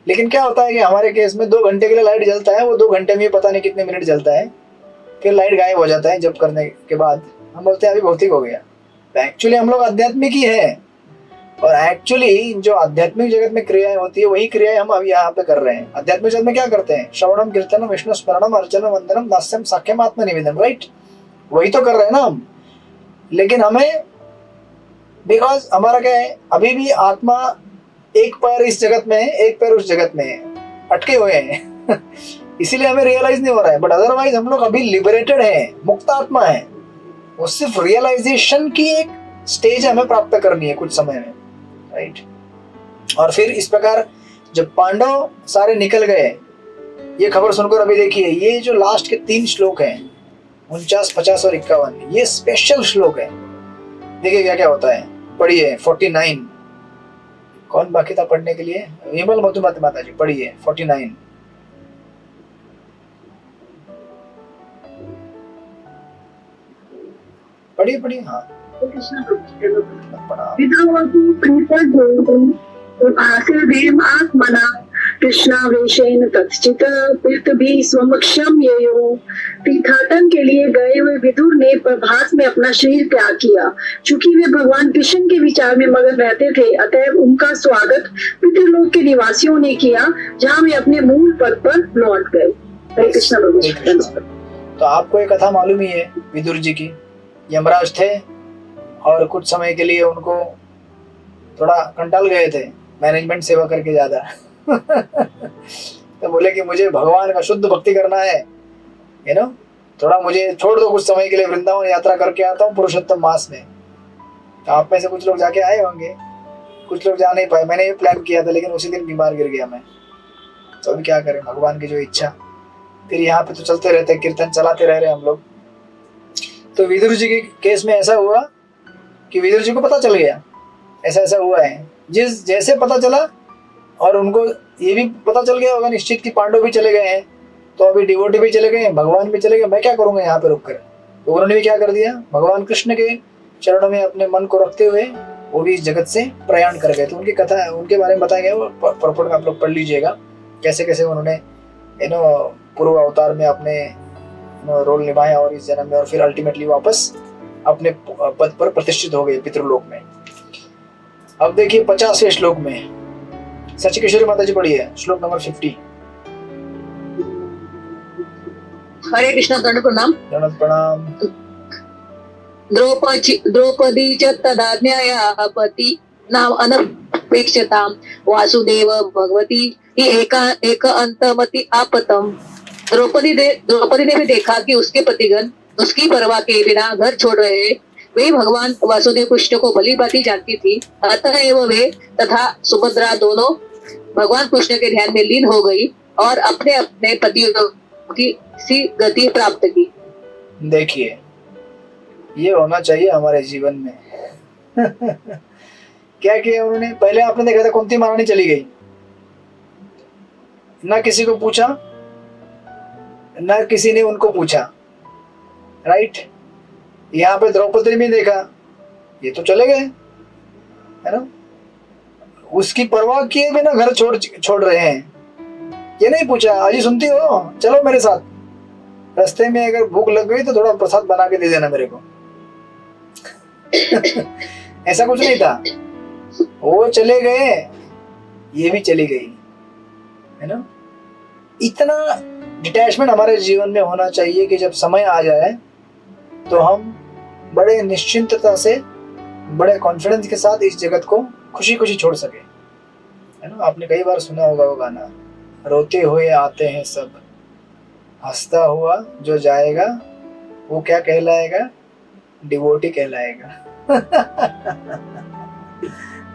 लेकिन क्या होता है कि हमारे केस में 2 घंटे के लिए लाइट जलता है, वो 2 घंटे में पता नहीं कितने मिनट जलता है, फिर लाइट गायब हो जाता है। जब करने के बाद हम बोलते हैं अभी भौतिक हो गया। तो एक्चुअली हम लोग आध्यात्मिक ही है, और एक्चुअली जो आध्यात्मिक जगत में क्रियाएं होती है वही क्रियाएं हम अभी यहाँ पे कर रहे हैं। आध्यात्मिक जगत में क्या करते हैं? श्रवणम कीर्तनम विष्णु स्मरणम अर्चनम वंदनम दास्यम साख्यम आत्मनिवेदनम। राइट, वही तो कर रहे हैं ना हम। लेकिन हमें बिकॉज हमारा क्या है, अभी भी आत्मा एक पैर इस जगत में है, एक पैर उस जगत में है, अटके हुए हैं इसीलिए हमें रियलाइज नहीं हो रहा है। बट अदरवाइज हम लोग अभी लिबरेटेड है, मुक्त आत्मा है। वो सिर्फ रियलाइजेशन की एक स्टेज हमें प्राप्त करनी है कुछ समय में। राइट, और फिर इस प्रकार जब पांडव सारे निकल गए, ये खबर सुनकर अभी देखिए ये जो लास्ट के 3 श्लोक हैं 49, 50 और 51, ये स्पेशल श्लोक है। देखिए क्या क्या होता है, पढ़िए 49। कौन बाकी था पढ़ने के लिए? विमल मधुमती माता जी, पढ़िए 49। पढ़िए हाँ। कृष्णावेशेन तत्चित पृथ्वी स्वमक्षम ययो। तीर्थाटन के लिए गए हुए विदुर ने प्रभास में अपना शरीर त्याग किया। चूंकि वे भगवान कृष्ण के विचार में मगन रहते थे, अतएव उनका स्वागत पितृलोक के निवासियों ने किया, जहाँ वे अपने मूल पद पर लौट गए। हरे कृष्ण प्रभु। तो आपको एक कथा मालूम ही है विदुर जी की। यमराज थे और कुछ समय के लिए उनको थोड़ा कंटाल गए थे मैनेजमेंट सेवा करके ज्यादा तो बोले कि मुझे भगवान का शुद्ध भक्ति करना है, थोड़ा मुझे छोड़ दो कुछ समय के लिए, वृंदावन यात्रा करके आता हूँ पुरुषोत्तम मास में। तो आप में से कुछ लोग जाके आए होंगे, कुछ लोग जा नहीं पाए। मैंने ये प्लान किया था लेकिन उसी दिन बीमार गिर गया मैं। तो अभी क्या करें, भगवान की जो इच्छा। फिर यहाँ पे तो चलते रहते, कीर्तन चलाते रह रहे हम लोग। तो विदुर जी के केस में ऐसा हुआ कि विदुर जी को पता चल गया ऐसा ऐसा हुआ है। जैसे पता चला और उनको ये भी पता चल गया होगा निश्चित कि पांडव भी चले गए हैं, तो अभी डिवोटी भी चले गए, भगवान भी चले गए, मैं क्या करूंगा यहाँ पे रुक कर। तो उन्होंने भी क्या कर दिया, भगवान कृष्ण के चरणों में अपने मन को रखते हुए वो भी इस जगत से प्रयाण कर गए। तो उनकी कथा, उनके बारे में बताया गया, वो प्रॉपर आप लोग पढ़ लीजिएगा कैसे कैसे उन्होंने पूर्व अवतार में अपने रोल निभाया और इस जन्म में, और फिर अल्टीमेटली वापस अपने पद पर प्रतिष्ठित हो गए पितृलोक में। अब देखिए 50वें श्लोक में सच किशोरी माता जी पढ़िए, श्लोक नंबर 50। हरे कृष्ण। दंड प्रणाम। दंड प्रणाम। द्रौपदी च तदाज्ञायापति नाम अनपेक्षतां वासुदेव भगवती एक अंतमति आपतम। द्रौपदी ने भी देखा कि उसके पतिगण उसकी परवाह के बिना घर छोड़ रहे हैं। वे भगवान वासुदेव कृष्ण को भली भांति जानती थी, अतएव वे तथा सुभद्रा दोनों भगवान कृष्ण के ध्यान में लीन हो गई और अपने अपने पतियों की सी गति प्राप्त की। देखिए ये होना चाहिए हमारे जीवन में क्या किया उन्होंने? पहले आपने देखा था कुंती महारानी चली गई, ना किसी को पूछा, ना किसी ने उनको पूछा। राइट, यहाँ पे द्रौपदी ने भी देखा, ये तो चले गए, है ना, उसकी परवाह किए बिना घर छोड़ रहे हैं। ये नहीं पूछा अजी सुनती हो चलो मेरे साथ, रास्ते में अगर भूख लग गई तो थोड़ा प्रसाद बना के दे देना मेरे को। ऐसा कुछ नहीं था, वो चले गए ये भी चली गई, है ना। इतना डिटैचमेंट हमारे जीवन में होना चाहिए कि जब समय आ जाए तो हम बड़े निश्चिंतता से, बड़े कॉन्फिडेंस के साथ इस जगत को खुशी खुशी छोड़ सके, है ना। आपने कई बार सुना होगा वो गाना, रोते हुए आते हैं सब, हंसता हुआ जो जाएगा वो क्या कहलाएगा, डिवोटी कहलाएगा।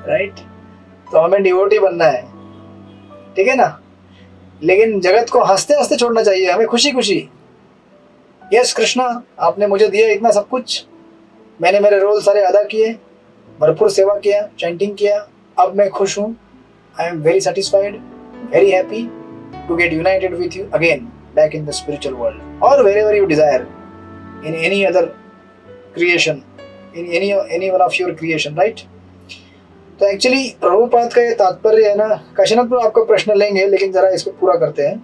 राइट, तो हमें डिवोटी बनना है, ठीक है ना। लेकिन जगत को हंसते हंसते छोड़ना चाहिए, हमें खुशी खुशी। यस कृष्णा, आपने मुझे दिया इतना सब कुछ, मैंने मेरे रोल सारे अदा किए, भरपूर सेवा किया, चैंटिंग किया, अब मैं खुश हूँ। I am very satisfied, very happy to get united with you again back in the spiritual world, और wherever you desire in any other creation, in any one of your creation, right? तो actually Prabhupada का ये तात्पर्य है ना, काशीनाथ प्रभु आपका प्रश्न लेंगे लेकिन जरा इसको पूरा करते हैं।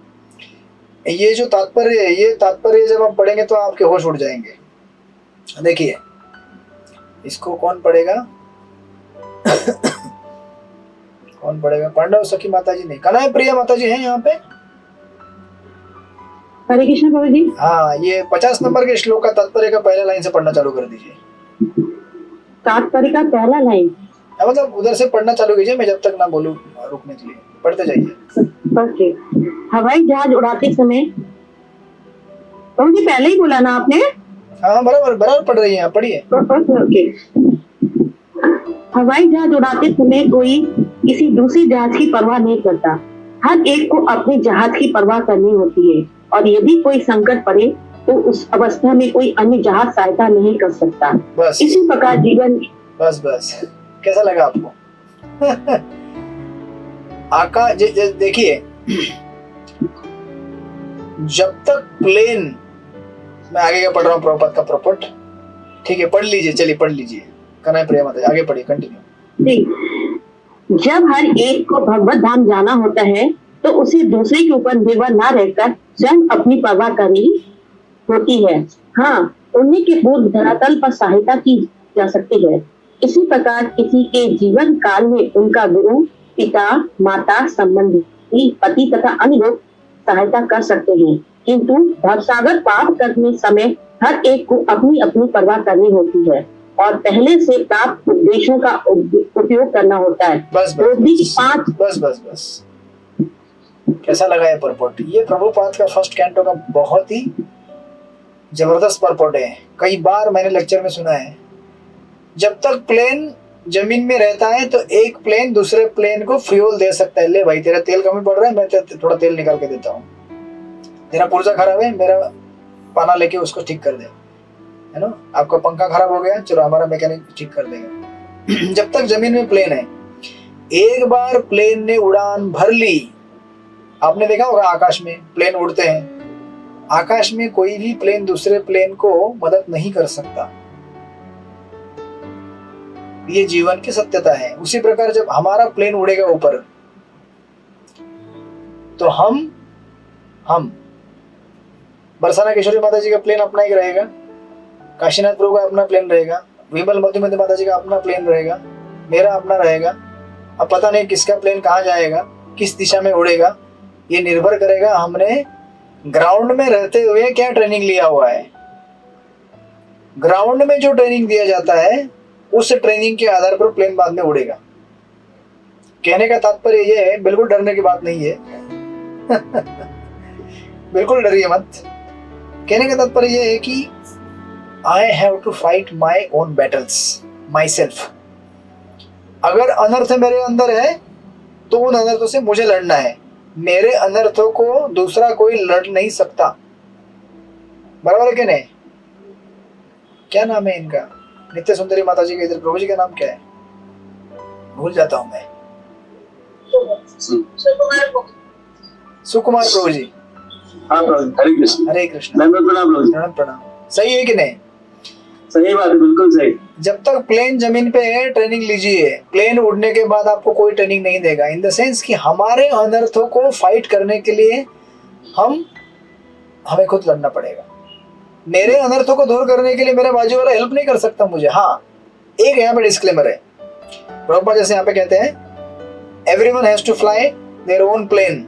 ये जो तात्पर्य है, ये तात्पर्य जब आप पढ़ेंगे तो आपके होश उड़ जाएंगे। देखिए इसको कौन पढ़ेगा? कौन पढ़ेगा? पांडव सखी माता जी नहीं, कन्हैया प्रिया माता जी हैं यहाँ पे। हरे कृष्ण प्रभु जी। हाँ, ये 50 नंबर के श्लोक का तात्पर्य का पहला लाइन से पढ़ना चालू कर दीजिए। तात्पर्य का पहला लाइन, मतलब उधर से पढ़ना चालू कीजिए, मैं जब तक ना बोलूं रुकने के लिए पढ़ते जाइए। ओके। हवाई जहाज उड़ाते समय, प्रभु जी पहले ही बोला ना आपने? हाँ बराबर बराबर पढ़ रही हैं आप, पढ़िए। ओके। हवाई जहाज उड़ाते समय कोई किसी दूसरी जहाज की परवाह नहीं करता, हर एक को अपने जहाज की परवाह करनी होती है, और यदि कोई संकट पड़े तो उस अवस्था में कोई अन्य जहाज सहायता नहीं कर सकता। बस इसी प्रकार जीवन। बस कैसा लगा आपको? देखिए, जब तक प्लेन, मैं आगे का पढ़ रहा हूँ प्रभुपाद का प्रॉपर्ट, ठीक है, पढ़ लीजिए, चलिए पढ़ लीजिए। कन्हैया प्रिया माता आगे पढ़िए, कंटिन्यू। जब हर एक को भगवत धाम जाना होता है तो उसे दूसरे के ऊपर निर्भर न रहकर स्वयं अपनी परवाह करनी होती है। हाँ, उन्हीं के पूर्व धरातल पर सहायता की जा सकती है। इसी प्रकार किसी के जीवन काल में उनका गुरु, पिता, माता, संबंधी, पति तथा अन्य लोग सहायता कर सकते हैं, किंतु भवसागर पार करने समय हर एक को अपनी अपनी परवाह करनी होती है और पहले से प्राप्त उपदेशों का उपयोग करना होता है। बस कैसा लगा ये परपोर्ट? ये प्रभुपाद का फर्स्ट कैंटो का बहुत ही जबरदस्त परपोर्ट है। कई बार मैंने लेक्चर में सुना है, जब तक प्लेन जमीन में रहता है तो एक प्लेन दूसरे प्लेन को फ्यूल दे सकता है। ले भाई, तेरा तेल कमी पड़ रहा है, मैं थोड़ा तेल निकाल के देता हूँ। तेरा पुर्जा खराब है, मेरा पाना लेके उसको ठीक कर दे, है ना। आपका पंखा खराब हो गया, चलो हमारा मैकेनिक ठीक कर देगा। जब तक जमीन में प्लेन है, एक बार प्लेन ने उड़ान भर ली, आपने देखा होगा आकाश में प्लेन उड़ते हैं, आकाश में कोई भी प्लेन दूसरे प्लेन को मदद नहीं कर सकता। ये जीवन की सत्यता है। उसी प्रकार जब हमारा प्लेन उड़ेगा ऊपर, तो हम बरसाना किशोरी माता जी का प्लेन अपना ही रहेगा, काशीनाथ प्रभु का अपना प्लेन रहेगा, विमल मधुमती माता जी का अपना प्लेन रहेगा, मेरा अपना रहेगा। अब पता नहीं किसका प्लेन कहाँ जाएगा, किस दिशा में उड़ेगा, ये निर्भर करेगा हमने ग्राउंड में रहते हुए क्या ट्रेनिंग लिया हुआ है। ग्राउंड में जो ट्रेनिंग दिया जाता है, उस ट्रेनिंग के आधार पर प्लेन बाद में उड़ेगा। कहने का तात्पर्य ये है, बिल्कुल डरने की बात नहीं है। बिल्कुल डरिए मत। कहने का तात्पर्य ये है कि I have to fight my own battles myself. अगर अनर्थ मेरे अंदर है तो उन अनर्थों से मुझे लड़ना है। मेरे अनर्थों को दूसरा कोई लड़ नहीं सकता। बराबर है कि नहीं? क्या नाम है इनका? नित्य सुंदरी माता जी के इधर प्रभु जी का नाम क्या है? भूल जाता हूं मैं। सुकुमार प्रभु जी। हाँ प्रभु, हरे कृष्ण। हरे कृष्ण। प्रणाम प्रभु जी। प्रणाम। सही है कि नहीं? सही बात है, बिल्कुल सही। जब तक प्लेन जमीन पे है ट्रेनिंग लीजिए, प्लेन उड़ने के बाद आपको कोई ट्रेनिंग नहीं देगा। इन द सेंस कि हमारे अनर्थों को फाइट करने के लिए हमें खुद लड़ना पड़ेगा। मेरे अनर्थों को दूर करने के लिए मेरा बाजू वाला हेल्प नहीं कर सकता मुझे। हाँ, एक यहाँ पे डिस्क्लेमर है, प्रभुपाद जैसे यहाँ पे कहते हैं everyone has to fly their own plane.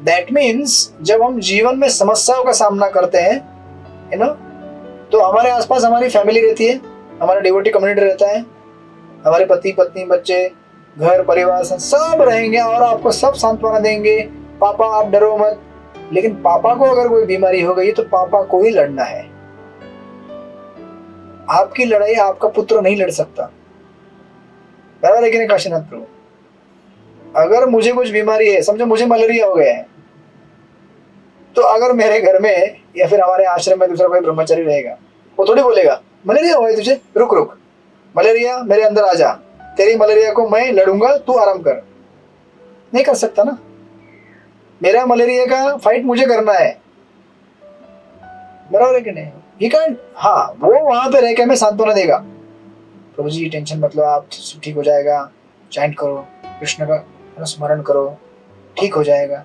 That means जब हम जीवन में समस्याओं का सामना करते हैं, यू नो, तो हमारे आसपास हमारी फैमिली रहती है, हमारा डिवोटी कम्युनिटी रहता है, हमारे पति पत्नी बच्चे घर परिवार सब रहेंगे और आपको सब सांत्वना देंगे, पापा आप डरो मत। लेकिन पापा को अगर कोई बीमारी हो गई तो पापा को ही लड़ना है। आपकी लड़ाई आपका पुत्र नहीं लड़ सकता। बराबर है कि नहीं काशीनाथ प्रभु? अगर मुझे कुछ बीमारी है, समझो मुझे मलेरिया हो गया है, तो अगर मेरे घर में या फिर हमारे आश्रम में दूसरा कोई ब्रह्मचारी रहेगा, वो थोड़ी बोलेगा मलेरिया हुआ है तुझे, रुक रुक, मलेरिया मेरे अंदर आ जा, तेरी मलेरिया को मैं लड़ूंगा, तू आराम कर। नहीं कर सकता ना, मेरा मलेरिया का फाइट मुझे करना है। बराबर है कि नहीं? ही कैन, हाँ, वो वहां पे रह के हमें सांत्वना देगा, प्रभु जी टेंशन मत लो, आप ठीक हो जाएगा, चैंट करो, कृष्ण का स्मरण करो, ठीक हो जाएगा।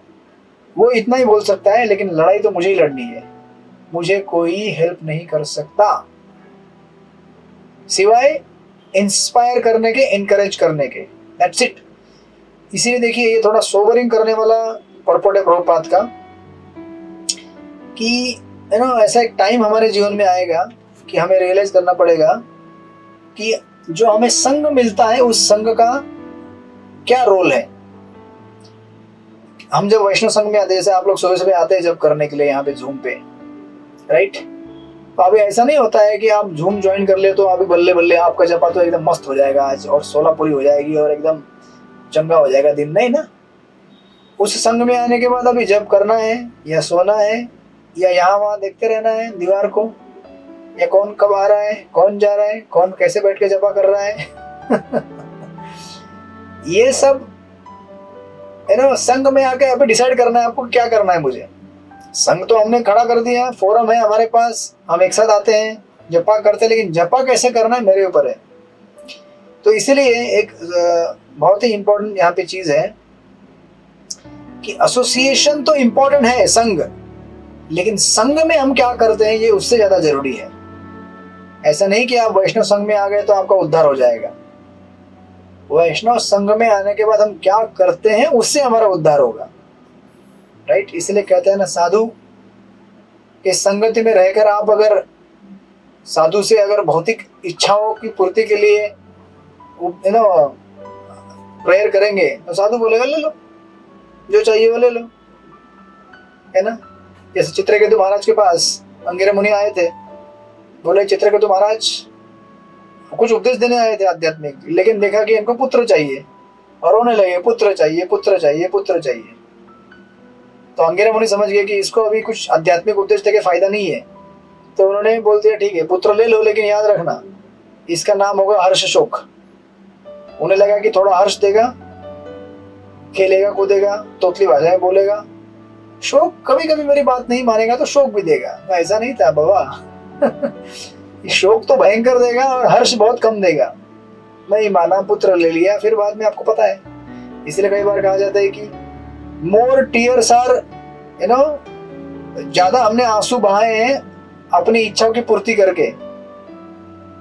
वो इतना ही बोल सकता है, लेकिन लड़ाई तो मुझे ही लड़नी है, मुझे कोई हेल्प नहीं कर सकता सिवाय इंस्पायर करने के, इनकरेज करने के। That's it. इसीलिए देखिए ये थोड़ा सोबरिंग करने वाला पर्पट है प्रभुपाद का कि यू नो ऐसा एक टाइम हमारे जीवन में आएगा कि हमें रियलाइज करना पड़ेगा कि जो हमें संग मिलता है उस संग का क्या रोल है। हम जब वैष्णव संघ में आते हैं, जैसे आप लोग सुबह सुबह आते हैं जब करने के लिए यहाँ पे जूम पे, राइट, तो अभी ऐसा नहीं होता है कि आप जूम ज्वाइन कर ले तो अभी बल्ले बल्ले आपका जपा तो एकदम मस्त हो जाएगा आज और 16 पूरी हो जाएगी और एकदम चंगा हो जाएगा दिन, नहीं ना। उस संघ में आने के बाद अभी जप करना है या सोना है या यहाँ वहाँ देखते रहना है दीवार को, या कौन कब आ रहा है, कौन जा रहा है, कौन कैसे बैठ के जपा कर रहा है ये सब है ना, संघ में आके अभी डिसाइड करना है आपको क्या करना है। मुझे संघ तो हमने खड़ा कर दिया, फोरम है हमारे पास, हम एक साथ आते हैं जपा करते हैं, लेकिन जपा कैसे करना है मेरे ऊपर है। तो इसीलिए एक बहुत ही इंपॉर्टेंट यहाँ पे चीज है कि एसोसिएशन तो इंपॉर्टेंट है संघ, लेकिन संघ में हम क्या करते हैं ये उससे ज्यादा जरूरी है। ऐसा नहीं कि आप वैष्णव संघ में आ गए तो आपका उद्धार हो जाएगा। वैष्णव संघ में आने के बाद हम क्या करते हैं उससे हमारा उद्धार होगा, राइट। इसलिए कहते हैं ना, साधु के संगति में रहकर आप अगर साधु से अगर भौतिक इच्छाओं की पूर्ति के लिए यू नो प्रेयर करेंगे तो साधु बोलेगा ले लो जो चाहिए वो ले लो, है ना। जैसे चित्रकेतु महाराज के पास अंगिरा मुनि आए थे, बोले चित्रकेतु महाराज कुछ उपदेश देने आए थे आध्यात्मिक, लेकिन देखा कि इनको पुत्र चाहिए और रोने लगे, पुत्र चाहिए पुत्र चाहिए पुत्र चाहिए। तो अंगिरा मुनि समझ गए कि इसको अभी कुछ आध्यात्मिक उपदेश देके फायदा नहीं है, तो उन्होंने बोल दिया ठीक है पुत्र ले लो, लेकिन याद रखना इसका नाम होगा हर्ष शोक। उन्हें लगा कि थोड़ा हर्ष देगा, खेलेगा कूदेगा, तोतली भाषाएं बोलेगा, शोक कभी कभी मेरी बात नहीं मानेगा तो शोक भी देगा। ऐसा नहीं था बाबा शोक तो भयंकर देगा और हर्ष बहुत कम देगा। नहीं माना, पुत्र ले लिया, फिर बाद में आपको पता है। इसलिए कई बार कहा जाता है कि more tears are you know, ज्यादा हमने आंसू बहाए हैं अपनी इच्छाओं की पूर्ति करके।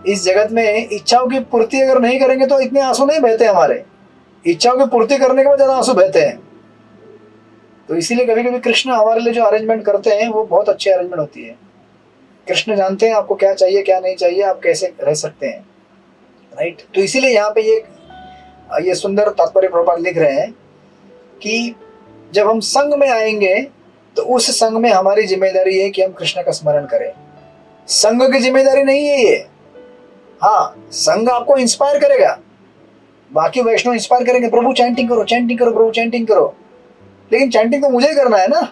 इस जगत में इच्छाओं की पूर्ति अगर नहीं करेंगे तो इतने आंसू नहीं बहते हमारे, इच्छाओं की पूर्ति करने के बाद ज्यादा आंसू बहते हैं। तो इसीलिए कभी कभी कृष्ण हमारे लिए जो अरेंजमेंट करते हैं वो बहुत अच्छी अरेंजमेंट होती है। कृष्ण जानते हैं आपको क्या चाहिए क्या नहीं चाहिए, आप कैसे रह सकते हैं, राइट। तो इसीलिए यहाँ पे ये सुंदर तात्पर्य प्रभुपाद लिख रहे हैं कि जब हम संघ में आएंगे तो उस संघ में हमारी जिम्मेदारी है कि हम कृष्ण का स्मरण करें। संघ की जिम्मेदारी नहीं है ये। हाँ, संघ आपको इंस्पायर करेगा, बाकी वैष्णव इंस्पायर करेंगे, प्रभु चैंटिंग करो चैंटिंग करो प्रभु चैंटिंग करो, लेकिन चैंटिंग तो मुझे ही करना है ना।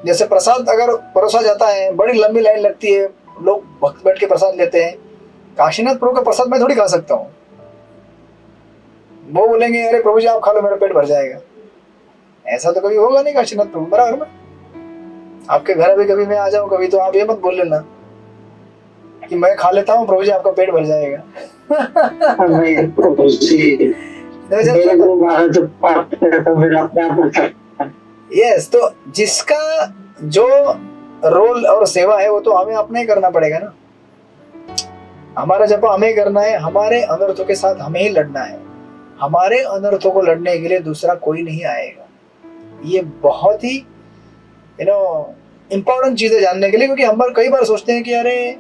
जैसे प्रसाद अगर परोसा जाता है, बड़ी लंबी लाइन लगती है, लोग भक्त बैठ के प्रसाद लेते हैं, काशीनाथ प्रभु का प्रसाद मैं थोड़ी खा सकता हूँ। वो बोलेंगे अरे प्रभु जी आप खा लो मेरा पेट भर जाएगा, ऐसा तो कभी होगा नहीं काशीनाथ प्रभु, बराबर ना। आपके घर अभी कभी मैं आ जाऊं कभी तो आप ये मत बोल लेना कि मैं खा लेता हूँ प्रभु जी आपका पेट भर जाएगा। नहीं प्रभु जी, मेरे को बाहर जब पाते हैं तो फिर अपने आप यस, तो जिसका जो रोल और सेवा है वो तो हमें अपने ही करना पड़ेगा ना। हमारा जप हमें करना है, हमारे अनर्थों के साथ हमें ही लड़ना है। हमारे अनर्थों को लड़ने के लिए दूसरा कोई नहीं आएगा। ये बहुत ही इम्पोर्टेंट चीज है जानने के लिए, क्योंकि हम कई बार सोचते हैं कि अरे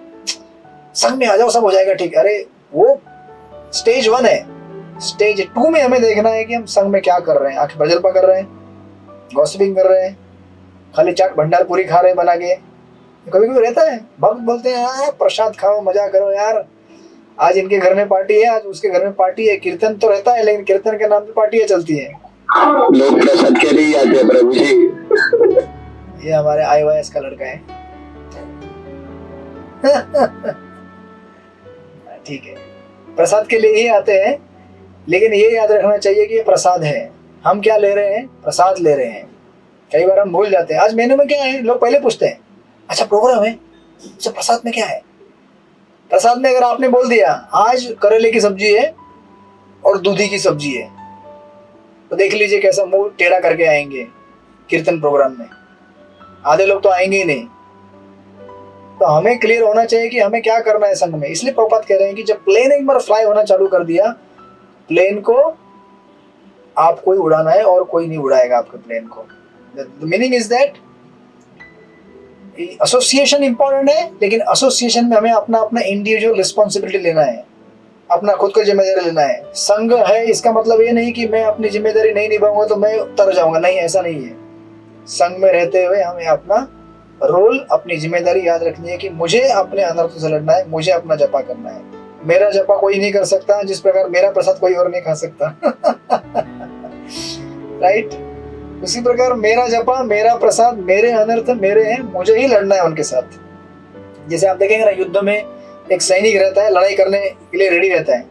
संग में आ जाओ सब हो जाएगा ठीक। अरे वो स्टेज 1 है, स्टेज 2 में हमें देखना है कि हम संग में क्या कर रहे हैं। आखिर बजरपा कर रहे हैं, गॉसिपिंग कर रहे हैं, खाली चाट भंडार पूरी खा रहे हैं बना के। कभी कभी रहता है भक्त बोलते हैं यार प्रसाद खाओ मजा करो यार, आज इनके घर में पार्टी है, आज उसके घर में पार्टी है। कीर्तन तो रहता है लेकिन कीर्तन के नाम पे पार्टियां चलती है। लोग प्रसाद के लिए आते हैं प्रभु जी। ये हमारे IYS का लड़का है। ठीक है, प्रसाद के लिए ही आते हैं, लेकिन ये याद रखना चाहिए कि ये प्रसाद है। हम क्या ले रहे हैं? प्रसाद ले रहे हैं। कई बार हम भूल जाते हैं आज मेनू में क्या है, लोग पहले पूछते हैं अच्छा प्रोग्राम है, अच्छा प्रसाद में क्या है। प्रसाद में अगर आपने बोल दिया आज करेले की सब्जी है और दूधी की सब्जी है, तो देख लीजिए कैसा मुंह टेढ़ा करके आएंगे कीर्तन प्रोग्राम में। आधे लोग तो आएंगे ही नहीं। तो हमें क्लियर होना चाहिए कि हमें क्या करना है संग में। इसलिए प्रभुपाद कह रहे हैं कि जब प्लेन एक बार फ्लाई होना चालू कर दिया, प्लेन को आपको ही उड़ाना है और कोई नहीं उड़ाएगा आपके प्लेन को। The meaning is that association important है, लेकिन एसोसिएशन में हमें अपना अपना इंडिविजुअल रिस्पॉन्सिबिलिटी लेना है, अपना खुद का जिम्मेदारी लेना है। संघ है इसका मतलब ये नहीं कि मैं अपनी जिम्मेदारी नहीं निभाऊंगा तो मैं उतर जाऊंगा, नहीं, ऐसा नहीं है। संघ में रहते हुए हमें अपना रोल, अपनी जिम्मेदारी याद रखनी है कि मुझे अपने अनर्थों से लड़ना है, मुझे अपना जपा करना है। मेरा जपा कोई नहीं कर सकता जिस प्रकार मेरा प्रसाद कोई और नहीं खा सकता। राइट? उसी प्रकार मेरा जपा, मेरा प्रसाद, मेरे अनर्थ मेरे हैं, मुझे ही लड़ना है उनके साथ। जैसे आप देखेंगे ना, युद्ध में एक सैनिक रहता है, लड़ाई करने के लिए रेडी रहता है,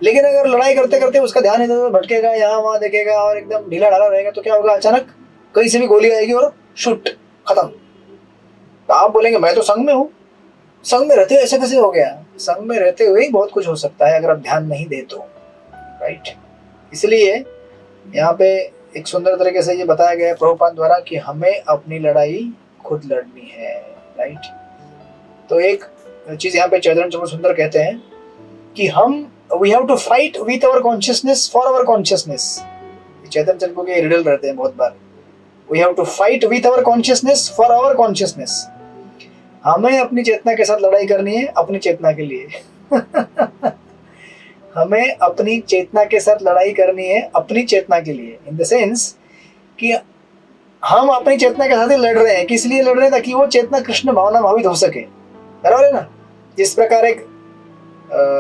लेकिन अगर लड़ाई करते करते उसका ध्यान इधर उधर भटकेगा, यहाँ वहां देखेगा और एकदम ढीला ढाला रहेगा, तो क्या होगा, अचानक कहीं से भी गोली आएगी और शूट, खत्म। तो आप बोलेंगे मैं तो संघ में हूँ, संघ में रहते हुए ऐसे कैसे हो गया? संघ में रहते हुए ही बहुत कुछ हो सकता है अगर आप ध्यान नहीं दे तो। राइट? इसलिए यहाँ पे एक सुंदर तरीके से ये बताया गया है प्रभुपाद द्वारा कि हमें अपनी लड़ाई खुद लड़नी है। राइट? तो एक चीज यहाँ पे चैतन्य चंद्र सुंदर कहते हैं कि हम we have to fight with our consciousness for our consciousness. Chaitanya Chandra के रिडल रहते हैं बहुत बार। We have to fight with our consciousness for our consciousness. हमें अपनी चेतना के साथ लड़ाई करनी है, अपनी चेतना के लिए। हमें अपनी चेतना के साथ लड़ाई करनी है, अपनी चेतना के लिए, इन द सेंस कि हम अपनी चेतना के साथ ही लड़ रहे हैं। किस लिए लड़ रहे हैं? ताकि वो चेतना कृष्ण भावना भावित हो सके। बराबर है ना? जिस प्रकार एक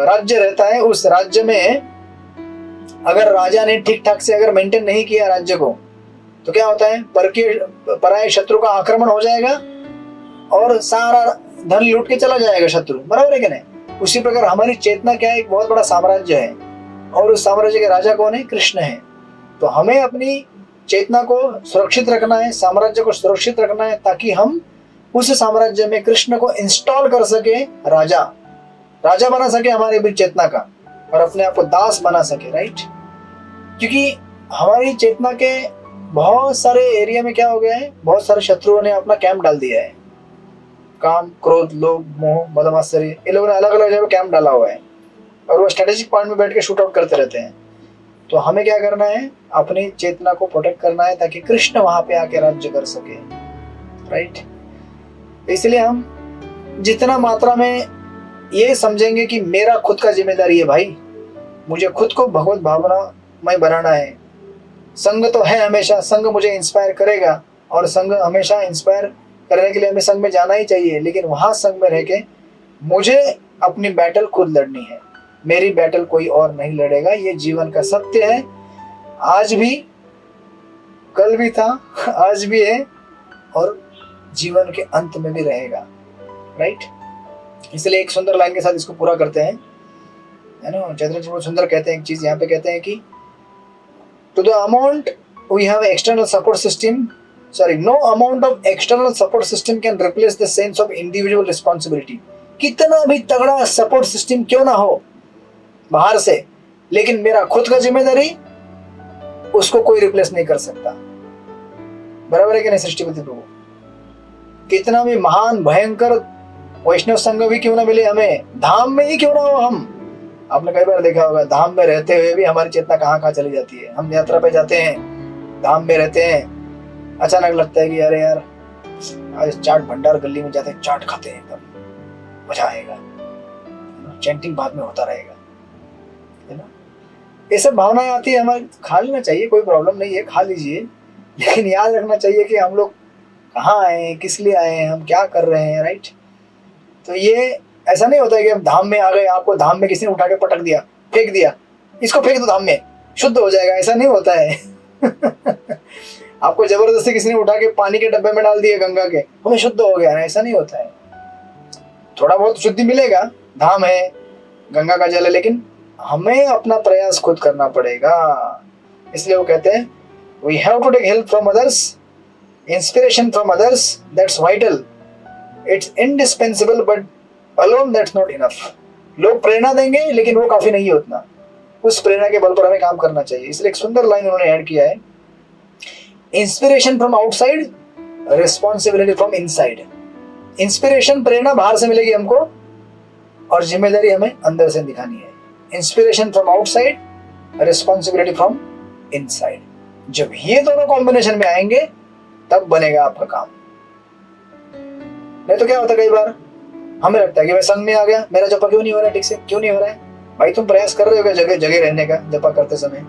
राज्य रहता है, उस राज्य में अगर राजा ने ठीक ठाक से अगर मेंटेन नहीं किया राज्य को, तो क्या होता है, पराये शत्रु का आक्रमण हो जाएगा और सारा धन लूट के चला जाएगा शत्रु। बराबर है कि नहीं? उसी प्रकार हमारी चेतना क्या है, एक बहुत बड़ा साम्राज्य है और उस साम्राज्य के राजा कौन है? कृष्ण है। तो हमें अपनी चेतना को सुरक्षित रखना है, साम्राज्य को सुरक्षित रखना है, ताकि हम उस साम्राज्य में कृष्ण को इंस्टॉल कर सके, राजा बना सके हमारे बीच चेतना का, और अपने आप को दास बना सके। राइट? क्योंकि हमारी चेतना के बहुत सारे एरिया में क्या हो गया है, बहुत सारे शत्रुओं ने अपना कैंप डाल दिया है। काम, क्रोध, लोभ, मोह, मद मात्सर्य, ये लोगों ने अलग अलग जगह कैंप डाला हुआ है और वो स्ट्रेटेजिक पॉइंट में बैठ के शूट आउट करते रहते हैं। तो हमें क्या करना है, अपनी चेतना को प्रोटेक्ट करना है ताकि कृष्ण वहां पे आके राज्य कर सके। राइट? इसलिए हम जितना मात्रा में ये समझेंगे कि मेरा खुद का जिम्मेदारी है, भाई मुझे खुद को भगवत भावना में बनाना है। संघ तो है हमेशा, संघ मुझे इंस्पायर करेगा और संघ हमेशा इंस्पायर करने के लिए हमें संघ में जाना ही चाहिए, लेकिन वहां संघ में रह के मुझे अपनी बैटल खुद लड़नी है। मेरी बैटल कोई और नहीं लड़ेगा। ये जीवन का सत्य है, आज भी, कल भी था, आज भी है और जीवन के अंत में भी रहेगा। राइट? इसलिए एक सुंदर लाइन के साथ इसको पूरा करते हैं, है ना। चैतन्य सुंदर कहते हैं एक चीज यहाँ पे कहते हैं कि to the amount we have external support system, no amount of external support system can replace the sense of individual responsibility। कितना भी तगड़ा सपोर्ट सिस्टम क्यों ना हो बाहर से, लेकिन मेरा खुद का जिम्मेदारी उसको कोई रिप्लेस नहीं कर सकता। बराबर है कि नहीं सृष्टिपति प्रभु? कितना भी महान भयंकर वैष्णव संघ भी क्यों ना मिले हमें, धाम में ही क्यों ना हो हम, आपने कई बार देखा होगा धाम में रहते हुए भी हमारी चेतना कहाँ कहाँ चली जाती है। हम यात्रा पे जाते हैं, धाम में रहते हैं, अचानक लगता है कि अरे यार आज चाट भंडार गली में जाते हैं, चाट खाते हैं, एकदम मजा आएगा, चैंटिंग बाद में होता रहेगा, है ना। ये सब भावनाएं आती है हमारे, खा लेना चाहिए, कोई प्रॉब्लम नहीं है, खा लीजिए, लेकिन याद रखना चाहिए कि हम लोग कहाँ आए हैं, किस लिए आए हैं, हम क्या कर रहे हैं, राइट। तो ये ऐसा नहीं होता है कि हम धाम में आ गए, आपको धाम में किसी ने उठा के पटक दिया, फेंक दिया, इसको फेंक दो धाम में शुद्ध हो जाएगा, ऐसा नहीं होता है। आपको जबरदस्ती किसी ने उठा के पानी के डब्बे में डाल दिया गंगा के, हमें शुद्ध हो गया ना, ऐसा नहीं होता है। थोड़ा बहुत शुद्धि मिलेगा, धाम है, गंगा का जल है, लेकिन हमें अपना प्रयास खुद करना पड़ेगा। इसलिए वो कहते हैं we have to take help from others, inspiration from others, that's vital, it's indispensable, but alone that's not enough. लोग प्रेरणा देंगे लेकिन वो काफी नहीं है उतना, उस प्रेरणा के बल पर हमें काम करना चाहिए। इसलिए एक सुंदर लाइन उन्होंने ऐड किया है, inspiration from outside, responsibility from inside. Inspiration प्रेरणा बाहर से मिलेगी हमको, और जिम्मेदारी हमें अंदर से दिखानी है। Inspiration from outside, responsibility from inside. जब ये दोनों कॉम्बिनेशन में आएंगे तब बनेगा आपका काम। नहीं तो क्या होता है, कई बार हमें लगता है कि मैं संघ में आ गया, मेरा जपा क्यों नहीं हो रहा है ठीक से, क्यों नहीं हो रहा है? भाई तुम प्रयास कर रहे हो क्या जगह जगह रहने का जपा करते समय?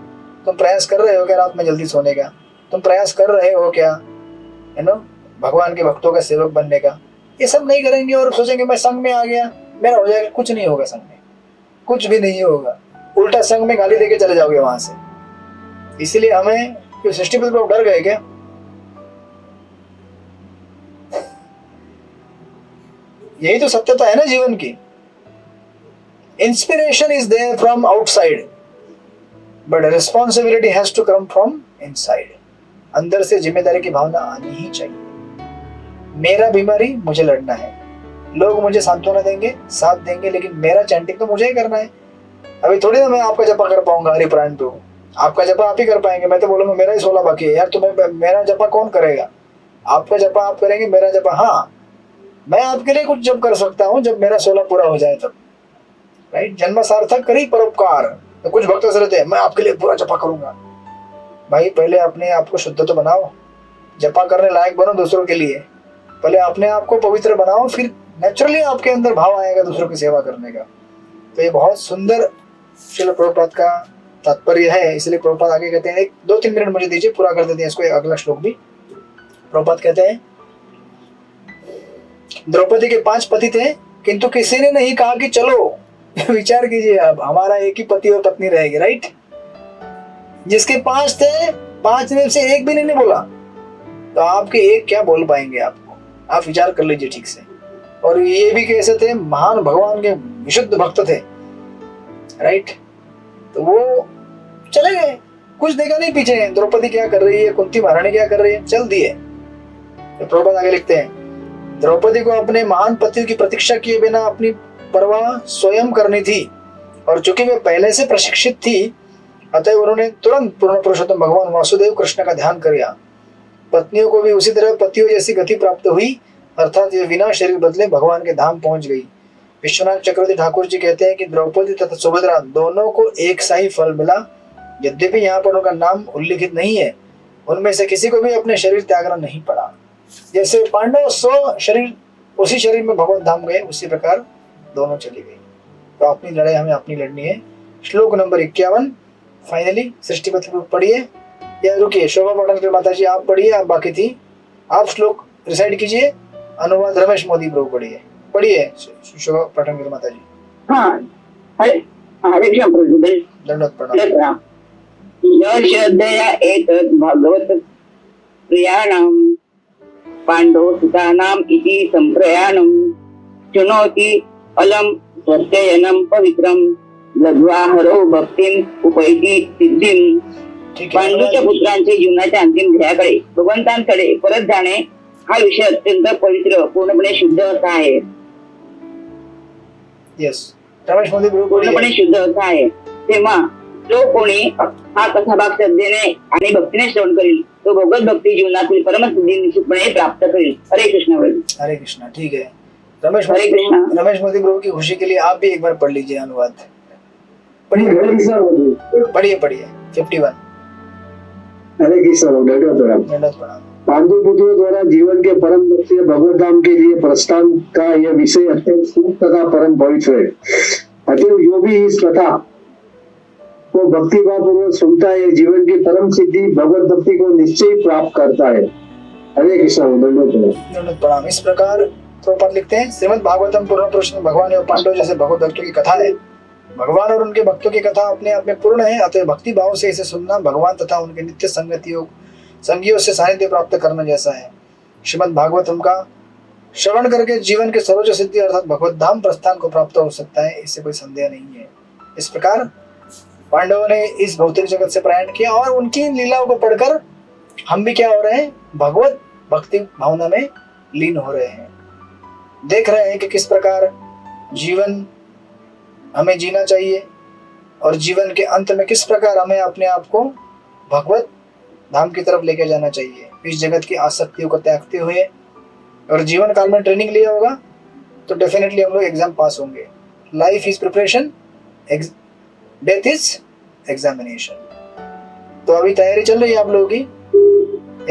तुम प्रयास कर रहे हो क्या रात में जल्दी सोने का? तुम प्रयास कर रहे हो क्या, है ना, भगवान के भक्तों का सेवक बनने का? ये सब नहीं करेंगे और सोचेंगे मैं संघ में आ गया मेरा हो जाएगा, कुछ नहीं होगा संघ में, कुछ भी नहीं होगा, उल्टा संघ में गाली देके चले जाओगे वहां से। इसीलिए हमें सृष्टिपति लोग डर गए क्या? यही तो सत्यता है ना जीवन की। Inspiration is there from outside, but responsibility has to come from inside. अंदर से जिम्मेदारी की भावना आनी ही चाहिए। मेरा बीमारी मुझे लड़ना है, लोग मुझे सांत्वना देंगे, साथ देंगे, लेकिन मेरा चैंटिंग तो मुझे ही करना है। अभी थोड़ी ना मैं आपका जपा कर पाऊंगा हरि प्राण तो, आपका जपा आप ही कर पाएंगे, मैं तो बोलूंगा मेरा ही 16 बाकी है यार, तुम्हें मेरा जपा कौन करेगा? आपका जपा आप करेंगे, मेरा जपा हाँ मैं आपके लिए कुछ जब कर सकता हूँ जब मेरा 16 पूरा हो जाए तब, राइट। जन्म सार्थक करी परोपकार। तो कुछ भक्त ऐसे रहते हैं मैं आपके लिए पूरा जपा करूंगा। भाई पहले अपने आप को शुद्ध तो बनाओ, जपा करने लायक बनो दूसरों के लिए, पहले अपने आप को पवित्र बनाओ, फिर नेचुरली आपके अंदर भाव आएगा दूसरों की सेवा करने का। तो ये बहुत सुंदर श्रील प्रभुपाद का तात्पर्य है। इसलिए प्रभुपाद आगे कहते हैं, 2-3 मिनट मुझे दीजिए, पूरा कर देते हैं इसको, एक अगला श्लोक भी। प्रभुपाद कहते हैं द्रौपदी के 5 पति थे किंतु किसी ने नहीं कहा कि चलो विचार कीजिए अब हमारा एक ही पति और पत्नी रहेगी, राइट। जिसके 5 थे, 5 में से एक भी नहीं बोला, तो आपके एक क्या बोल पाएंगे आपको? आप विचार कर लीजिए ठीक से। और ये भी कैसे थे, महान भगवान के विशुद्ध भक्त थे, राइट। तो वो चले गए, कुछ देखा नहीं पीछे द्रौपदी क्या कर रही है, कुंती महारानी क्या कर रही है, चल दिए। तो प्रभुपाद आगे लिखते हैं, द्रौपदी को अपने महान पति की प्रतीक्षा किए बिना अपनी परवाह स्वयं करनी थी, और चूंकि वे पहले से प्रशिक्षित थी अतः उन्होंने तुरंत पूर्ण पुरुषोत्तम भगवान वासुदेव कृष्ण का ध्यान किया। पत्नियों को भी उसी तरह पतियों जैसी गति प्राप्त हुई, अर्थात ये बिना शरीर बदले भगवान के धाम पहुंच गई। विश्वनाथ चक्रवर्ती ठाकुर जी कहते हैं कि द्रौपदी तथा सुभद्रा दोनों को एक सा ही फल मिला। यद्यपि यहाँ पर उनका नाम उल्लिखित नहीं है, उनमें से किसी को भी अपने शरीर त्यागना नहीं पड़ा। जैसे पांडव 100 शरीर उसी शरीर में भगवत धाम गए, उसी प्रकार दोनों चली गई। तो अपनी लड़ाई हमें अपनी लड़नी है। श्लोक नंबर 51 फाइनली सृष्टिपति पढ़िए या रुकिए, शोभा पाटन माता जी आप पढ़िए, आप बाकी थी आप श्लोक रिसाइड कीजिए, अनुवाद रमेश मोदी प्रभु पढ़िए। पढ़िए शोभा पाटन माता जी। हाँ हरे हरे कृष्ण प्रभु, दंडवत प्रणाम। श्रद्धया एतद् भगवत् प्रियाणां पांडव सुतानाम् इति संप्रयाणं चुनोति अलम प्रत्ययनं पवित्रं लब्ध्वा हरो भक्तिं उपैति सिद्धिं। पांडूच्या पुत्रांचे जीवनाच्या अंतिम ध्येयाकडे भगवंतांकडे परत जाणे हा विषय अत्यंत पवित्र, पूर्णपणे शुद्ध असा आहे। यस रमेश मोदी प्रभू पूर्णपणे बोलिए. शुद्ध થાય तेव्हा जो कोणी हा कथाभाग श्रद्धेने आणि भक्तीने श्रवण करील तो भगवत भक्ती जीवनातील परमसिद्धी निश्चितपणे प्राप्त करेल. हरे कृष्ण बोल. हरे कृष्णा. ठीक है रमेश हरे कृष्णा. रमेश मोदी प्रभु की खुशी के लिए आप भी एक बार पढ़ लीजिए अनुवाद. पढ़िए हरे कृष्ण बोलिए. पढ़िए पढ़िए 51. हरे कृष्ण बोलिए. दंडवत प्रणाम. पांडु पुत्रों द्वारा जीवन के परम लक्ष्य भगवत धाम के लिए प्रस्थान का यह विषय अत्यंत सूक्ष्म तथा परम पवित्र है. अतएव जो भी इस कथा को भक्ति भाव पूर्वक सुनता है जीवन की परम सिद्धि भगवत भक्ति को निश्चय प्राप्त करता है. हरे कृष्ण. दंडवत प्रणाम. इस प्रकार प्रभुपाद लिखते हैं श्रीमद् भागवतम पूर्ण पुरुष में भगवान एवं पांडव जैसे भगवत भक्तों की कथा है. भगवान और उनके भक्तों की कथा अपने आप में पूर्ण है. अतः भक्ति भाव से इसे सुनना भगवान तथा उनके नित्य संगियों से सानिध्य प्राप्त करना जैसा है. श्रीमद् भागवतम का श्रवण करके जीवन के सर्वोच्च सिद्धि अर्थात भगवत धाम प्रस्थान को प्राप्त हो सकता है. इससे कोई संदेह नहीं है. इस प्रकार पांडवों ने इस भौतिक जगत से प्रयाण किया और उनकी लीलाओं को पढ़कर हम भी क्या हो रहे हैं भगवत भक्ति भावना में लीन हो रहे हैं. देख रहे हैं कि किस प्रकार जीवन हमें जीना चाहिए और जीवन के अंत में किस प्रकार हमें अपने आप को भगवत धाम की तरफ लेके जाना चाहिए. इस जगत की आसक्तियों को त्यागते हुए और जीवन काल में ट्रेनिंग लिया होगा तो डेफिनेटली हम लोग एग्जाम पास होंगे. Life is preparation, death is examination. तो अभी तैयारी चल रही है आप लोगों की.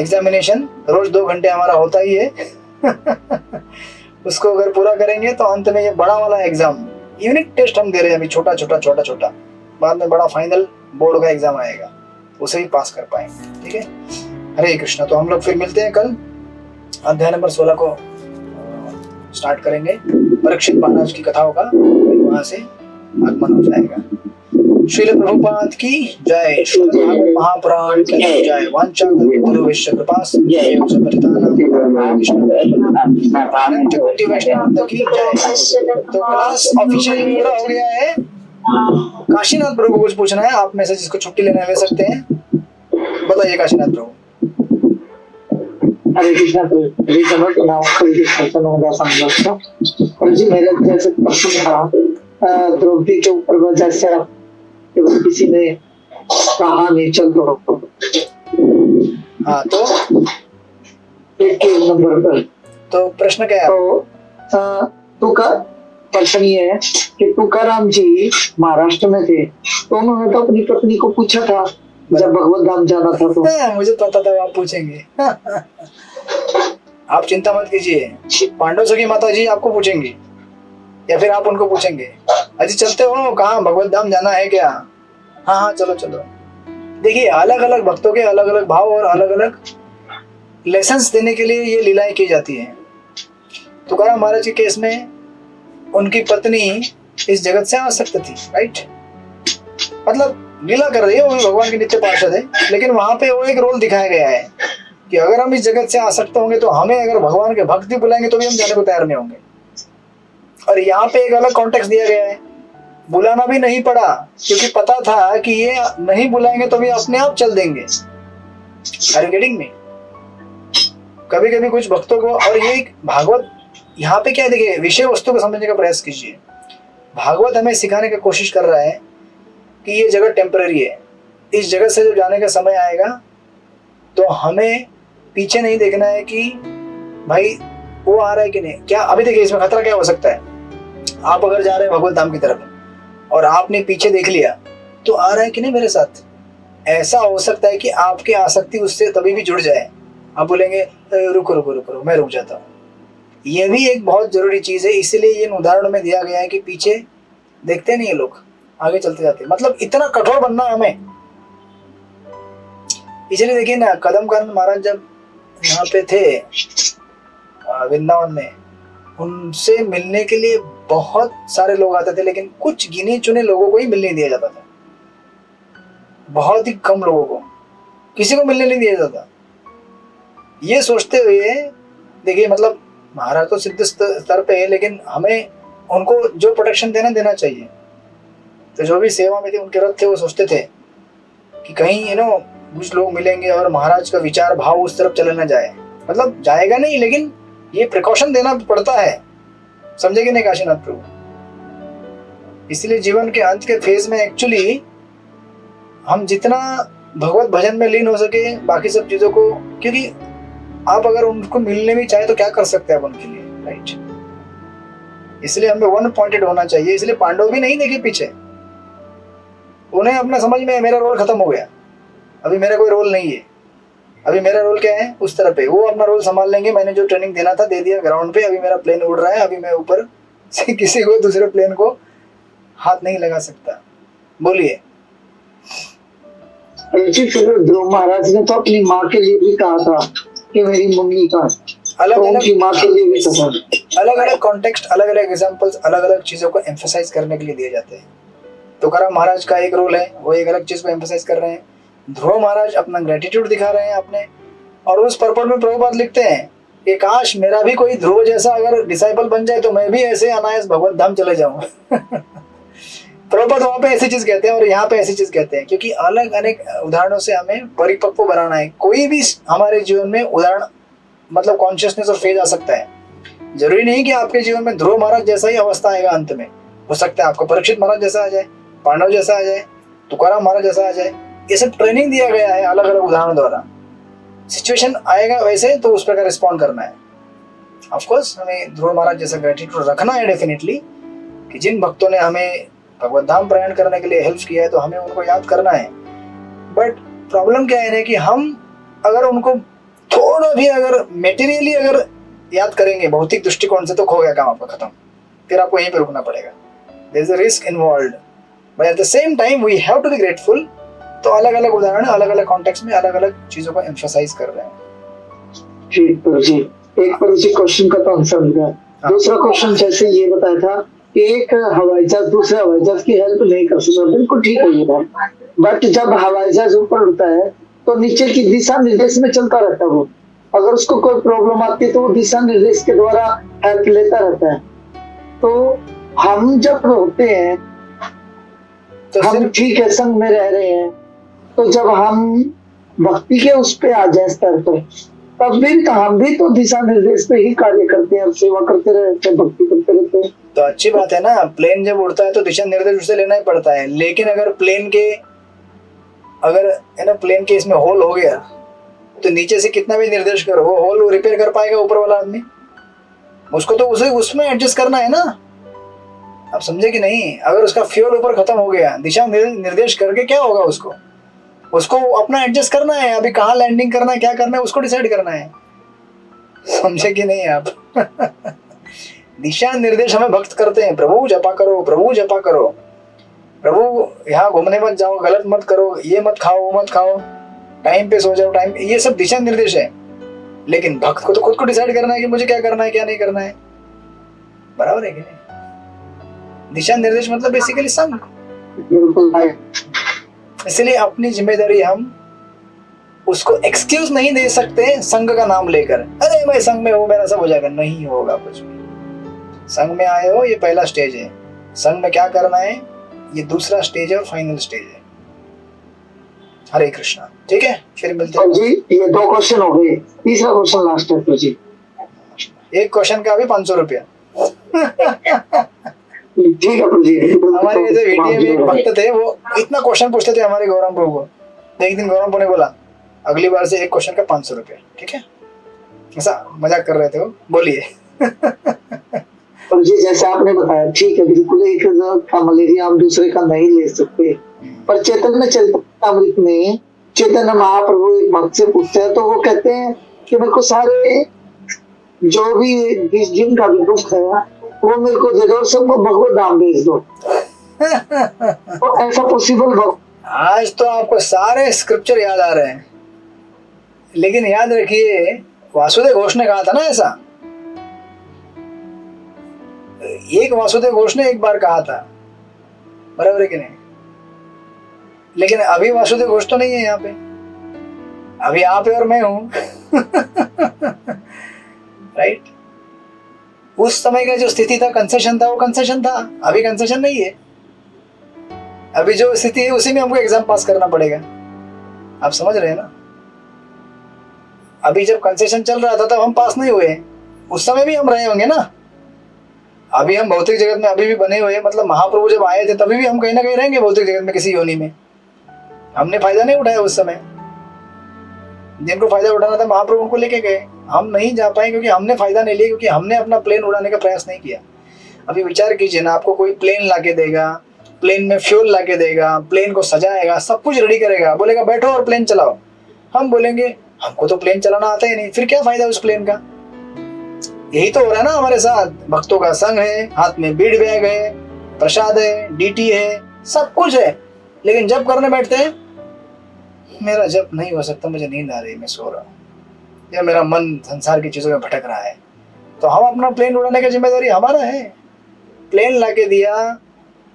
एग्जामिनेशन रोज 2 घंटे हमारा होता ही है. उसको अगर पूरा करेंगे तो अंत में ये बड़ा वाला एग्जाम यूनिट टेस्ट हम दे रहे हैं अभी छोटा छोटा. बाद में बड़ा फाइनल बोर्ड का एग्जाम आएगा, उसे ही पास कर पाएंगे. ठीक है. हरे कृष्णा. तो हम लोग फिर मिलते हैं कल. अध्याय नंबर 16 को स्टार्ट करेंगे. परीक्षित महाराज की कथाओं का वहां से आगमन हो जाएगा. श्रील प्रभुपाद की जय. श्रीमद् भागवत महापुराण की जय. वांछा कल्पतरु विश्व कृपा सिंधु चक्रवर्ती वैष्णव की जय. तो क्लास ऑफिशियली पूरा हो गया है. काशीनाथ प्रभु को कुछ पूछना है आप में से जिसको छुट्टी लेने ले सकते हैं. बताइए काशीनाथ प्रभु. हरे कृष्ण. जी मेरे जैसे प्रश्न था द्रौपदी के ऊपर वजह से किसी ने कहा नहीं चल दो. हाँ तो 1 नंबर पर तो प्रश्न क्या है. तो प्रश्न ये है कि तुकाराम जी महाराष्ट्र में थे तो उन्होंने तो अपनी पत्नी को पूछा था जब भगवत धाम जाना था तो. मुझे पता था आप पूछेंगे. आप चिंता मत कीजिए. पांडव सखी माता जी आपको पूछेंगी या फिर आप उनको पूछेंगे अजी चलते हो कहाँ भगवत धाम जाना है क्या. हाँ चलो. देखिए अलग अलग भक्तों के अलग अलग भाव और अलग अलग लेसन्स देने के लिए ये लीलाएं की जाती हैं. तुकाराम महाराज के केस में उनकी पत्नी इस जगत से आसक्त थी. राइट. मतलब लीला कर रही है, वो भगवान के नित्य पार्षद है, लेकिन वहां पे वो एक रोल दिखाया गया है कि अगर हम इस जगत से आसक्त होंगे तो हमें अगर भगवान के भक्ति बुलाएंगे तो भी हम जाने को तैयार नहीं होंगे. और यहाँ पे एक अलग कॉन्टेक्स्ट दिया गया है. बुलाना भी नहीं पड़ा क्योंकि पता था कि ये नहीं बुलाएंगे तो भी अपने आप चल देंगे. Are you getting me. कभी कभी कुछ भक्तों को, और ये भागवत यहाँ पे क्या देखिए विषय वस्तु को समझने का प्रयास कीजिए. भागवत हमें सिखाने की कोशिश कर रहा है कि ये जगत टेम्पररी है. इस जगत से जब जाने का समय आएगा तो हमें पीछे नहीं देखना है कि भाई वो आ रहा है कि नहीं. क्या अभी देखिए इसमें खतरा क्या हो सकता है. आप अगर जा रहे हैं भगवत धाम की तरफ और आपने पीछे देख लिया तो आ रहा है कि नहीं मेरे साथ. ऐसा हो सकता है कि आपकी आसक्ति उससे तभी भी जुड़ जाए. आप बोलेंगे रुको मैं रुक जाता हूँ. यह भी एक बहुत जरूरी चीज है. इसलिए इन उदाहरणों में दिया गया है कि पीछे देखते नहीं है लोग, आगे चलते जाते. मतलब इतना कठोर बनना है हमें. इसलिए देखिए ना कदम कानन महाराज जब यहाँ पे थे वृंदावन में, उनसे मिलने के लिए बहुत सारे लोग आते थे, लेकिन कुछ गिने चुने लोगों को ही मिलने नहीं दिया जाता था. बहुत ही कम लोगों को, किसी को मिलने नहीं दिया जाता. ये सोचते हुए देखिए मतलब महाराज तो सिद्ध स्तर पे है, लेकिन हमें उनको जो प्रोटेक्शन देना चाहिए. तो जो भी सेवा में थे उनके रथ थे वो सोचते थे कि कहीं कुछ लोग मिलेंगे और महाराज का विचार भाव उस तरफ चले ना जाए. मतलब जाएगा नहीं, लेकिन ये प्रिकॉशन देना पड़ता है. समझे कि नहीं काशीनाथ प्रभु. इसलिए जीवन के अंत के फेज में एक्चुअली हम जितना भगवत भजन में लीन हो सके, बाकी सब चीजों को, क्योंकि आप अगर उनको मिलने भी चाहे तो क्या कर सकते हैं आप उनके लिए, राइट। इसलिए हमें वन पॉइंटेड होना चाहिए। इसलिए पांडव भी नहीं देखे पीछे, उन्हें अपना समझ में मेरा रोल खत्म हो गया, अभी मेरा कोई रोल नहीं है, अभी मेरा रोल क्या है उस तरफ पे, वो अपना रोल संभाल लेंगे, मैंने जो ट्रेनिंग देना था दे दिया ग्राउंड पे, अभी मेरा प्लेन उड़ रहा है, अभी मैं ऊपर से किसी को दूसरे प्लेन को हाथ नहीं लगा सकता। बोलिए। फिर ध्रुव महाराज ने तो अपनी माँ के लिए भी कहा था कि मेरी मम्मी का, अलग तो उनकी माँ के लिए भी कहा। अलग अलग कॉन्टेक्स्ट, अलग अलग एग्जांपल्स, अलग अलग चीजों को एम्फसाइज करने के लिए दिए जाते हैं। तुकाराम महाराज का एक रोल है, वो एक अलग चीज को एम्फसाइज कर रहे हैं। ध्रुव महाराज अपना ग्रेटिट्यूड दिखा रहे हैं अपने, और उस पर्पल में प्रभुपाद लिखते हैं कि काश मेरा भी कोई ध्रुव जैसा अगर डिसाइपल बन जाए तो मैं भी ऐसे अनायास भगवत धाम चले जाऊं। प्रभुपाद वहां पे ऐसी चीज कहते हैं और यहाँ पे ऐसी चीज कहते हैं, क्योंकि अलग अनेक उदाहरणों से हमें परिपक्व बनाना है। कोई भी हमारे जीवन में उदाहरण मतलब कॉन्शियसनेस और फेज आ सकता है। जरूरी नहीं कि आपके जीवन में ध्रुव महाराज जैसा ही अवस्था आएगा अंत में, हो सकता है आपको परीक्षित महाराज जैसा आ जाए, पांडव जैसा आ जाए, तुकाराम महाराज जैसा आ जाए। ये सब ट्रेनिंग दिया गया है अलग अलग उदाहरणों द्वारा। सिचुएशन आएगा वैसे तो उस प्रकार रिस्पॉन्ड करना है। ऑफ कोर्स हमें ध्रुव महाराज जैसा ग्रेटिट्यूड रखना है डेफिनेटली, कि जिन भक्तों ने हमें भगवत धाम प्रयाण करने के लिए हेल्प किया है तो हमें उनको याद करना है। बट प्रॉब्लम क्या है ना कि हम अगर उनको थोड़ा भी अगर मेटीरियली अगर याद करेंगे भौतिक दृष्टिकोण से तो खो गया काम आपका खत्म, फिर आपको यहीं पे रुकना पड़ेगा। There is a risk involved, but at the same time we have to be grateful. तो अलग अलग उदाहरण अलग अलग कॉन्टेक्स्ट में अलग अलग चीजों को एम्फसाइज कर रहे हैं। जी जी, एक पर उसी क्वेश्चन का तो आंसर मिल गया। दूसरा क्वेश्चन जैसे ये बताया था कि एक हवाई जहाज दूसरे हवाई जहाज की हेल्प नहीं कर सकता, बिल्कुल ठीक है ये बात, बट जब हवाई जहाज ऊपर उड़ता है तो नीचे की दिशा निर्देश में चलता रहता है। वो अगर उसको कोई प्रॉब्लम आती है तो वो दिशा निर्देश के द्वारा हेल्प लेता रहता है। तो हम जब होते हैं तो हम ठीक है संग में रह रहे हैं, तो जब हम भक्ति के उस पे आ जाए स्तर पर, तब भी हम भी तो दिशा निर्देश पे ही कार्य करते हैं, सेवा करते रहते हैं, भक्ति करते रहते हैं। तो अच्छी बात है ना, प्लेन जब उड़ता है तो दिशा निर्देश उससे लेना ही पड़ता है। लेकिन अगर प्लेन के प्लेन के इसमें होल हो गया तो नीचे से कितना भी निर्देश करो वो होल रिपेयर कर पाएगा ऊपर वाला आदमी? उसको तो उसे उसमें एडजस्ट करना है ना। आप समझे कि नहीं? अगर उसका फ्यूल ऊपर खत्म हो गया, दिशा निर्देश करके क्या होगा? उसको अपना एडजस्ट करना है। अभी कहाँ लैंडिंग करना है, क्या करना है, उसको डिसाइड करना है। समझे कि नहीं आप? दिशा निर्देश हमें भक्त करते हैं, प्रभु जपा करो, प्रभु जपा करो, प्रभु यहाँ घूमने मत जाओ, गलत मत करो, ये मत खाओ, वो मत खाओ, टाइम पे सो जाओ, टाइम, ये सब दिशा निर्देश है। लेकिन भक्त को तो खुद को डिसाइड करना है कि मुझे क्या करना है, क्या नहीं करना है। बराबर है कि नहीं? दिशा निर्देश मतलब बेसिकली संग। इसलिए अपनी जिम्मेदारी हम उसको एक्सक्यूज नहीं दे सकते संघ का नाम लेकर, अरे मैं संघ में हूं मेरा सब हो जाएगा। नहीं होगा कुछ भी। संघ में आए हो, ये पहला स्टेज है। संघ में क्या करना है, ये दूसरा स्टेज है और फाइनल स्टेज है। हरे कृष्णा। ठीक है, फिर मिलते हैं जी। ये 2 क्वेश्चन हो गए, तीसरा क्वेश्चन लास्ट है तो जी। एक क्वेश्चन का अभी 500 रुपया। ठीक है जी। हमारे जैसे वीडियो में एक भक्त थे, वो इतना क्वेश्चन पूछते थे हमारे गौरव प्रभु को। एक दिन गौरव प्रभु ने बोला अगली बार से एक क्वेश्चन का 500 रुपया। ठीक है, ऐसा मजाक कर रहे थे वो। बोलिए। और जी जैसे आपने बताया, ठीक है, बिल्कुल एक का मलेरिया हम दूसरे का नहीं ले सकते। पर चैतन्य चरितामृत में चैतन्य महाप्रभु एक भक्त से पूछते हैं, तो वो कहते हैं कि मेरे को सारे जो भी जिनका भी दुख है वो मेरे को दे दो, सबको भगवत धाम भेज दो। तो ऐसा पॉसिबल? आज तो आपको सारे स्क्रिप्चर याद आ रहे हैं, लेकिन याद रखिए वासुदेव घोष ने कहा था ना ऐसा। एक वासुदेव घोष ने एक बार कहा था, बराबर है कि नहीं? लेकिन अभी वासुदेव घोष तो नहीं है यहाँ पे, अभी आप और मैं हूं। राइट? उस समय का जो स्थिति था, कंसेशन था, वो कंसेशन था। अभी कंसेशन नहीं है। अभी जो स्थिति है उसी में हमको एग्जाम पास करना पड़ेगा। आप समझ रहे हैं ना? अभी जब कंसेशन चल रहा था तब हम पास नहीं हुए, उस समय भी हम रहे होंगे ना। अभी हम भौतिक जगत में अभी भी बने हुए हैं, मतलब महाप्रभु जब आए थे तभी भी हम कहीं ना कहीं रहेंगे भौतिक जगत में किसी योनि में। हमने फायदा नहीं उठाया उस समय, जिनको फायदा उठाना था महाप्रभु उनको लेके गए, हम नहीं जा पाए क्योंकि हमने फायदा नहीं लिया, क्योंकि हमने अपना प्लेन उड़ाने का प्रयास नहीं किया। अभी विचार कीजिए ना, आपको कोई प्लेन लाके देगा, प्लेन में फ्यूल लाके देगा, प्लेन को सजाएगा, सब कुछ रेडी करेगा, बोलेगा बैठो और प्लेन चलाओ। हम बोलेंगे हमको तो प्लेन चलाना आता ही नहीं, फिर क्या फायदा उस प्लेन का। यही तो हो रहा है ना हमारे साथ। भक्तों का संग है, हाथ में बीड़ बैग है, प्रसाद है, डीटी है, सब कुछ है, लेकिन जब करने बैठते हैं मेरा जब नहीं हो सकता, मुझे नींद आ रही, मैं सो रहा हूँ, या मेरा मन संसार की चीजों में भटक रहा है। तो हम अपना प्लेन उड़ाने की जिम्मेदारी हमारा है। प्लेन लाके दिया,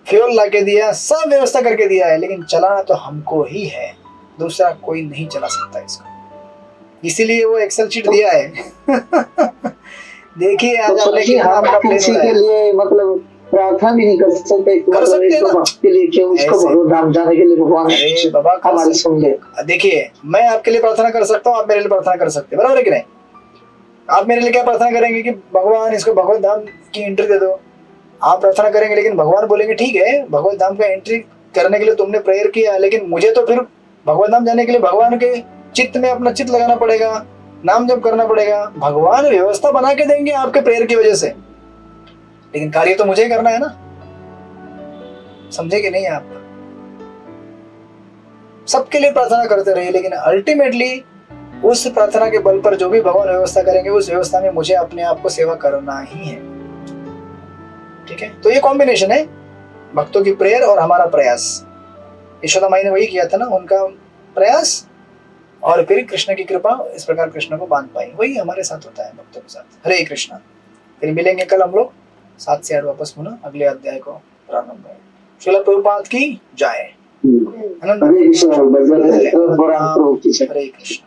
फ्यूल लाके दिया, सब व्यवस्था करके दिया है, लेकिन चलाना तो हमको ही है, दूसरा कोई नहीं चला सकता इसको। इसीलिए वो एक्सेल शीट दिया है। देखिए आज आपने कितना अपना प्लेन किसी के उड़ाया। लिए मतलब प्रार्थना भी नहीं कर सकते, कर सकते हैं ना। भक्त के लिए कि उसको ऐसे। भगवत धाम जाने के लिए भगवान अरे बाबा कर हमारी सकते- सुन ले। देखिए मैं आपके लिए प्रार्थना कर सकता हूँ, आप मेरे लिए प्रार्थना कर सकते हैं, बराबर है कि नहीं। आप मेरे लिए क्या प्रार्थना करेंगे कि भगवान इसको भगवत धाम की एंट्री दे दो, आप प्रार्थना करेंगे, लेकिन भगवान बोलेंगे ठीक है भगवत धाम का एंट्री करने के लिए तुमने प्रेयर किया, लेकिन मुझे तो फिर भगवत धाम जाने के लिए भगवान के चित्त में अपना चित्त लगाना पड़ेगा, नाम जप करना पड़ेगा। भगवान व्यवस्था बना के देंगे आपके प्रेयर की वजह से, लेकिन कार्य तो मुझे ही करना है ना। समझे कि नहीं आप। सबके लिए प्रार्थना करते रहिए, लेकिन अल्टीमेटली उस प्रार्थना के बल पर जो भी भगवान व्यवस्था करेंगे उस व्यवस्था में मुझे अपने आप को सेवा करना ही है। ठीक है, तो ये कॉम्बिनेशन है भक्तों की प्रेयर और हमारा प्रयास। यशोदा माई ने वही किया था ना, उनका प्रयास और फिर कृष्ण की कृपा, इस प्रकार कृष्ण को बांध पाई। वही हमारे साथ होता है भक्तों के साथ। हरे कृष्णा। फिर मिलेंगे कल हम लोग 7 से 8 वापस पुनः अगले अध्याय को प्रारंभ करें। श्रील प्रभुपाद की जय। हरे कृष्ण। हरे कृष्ण।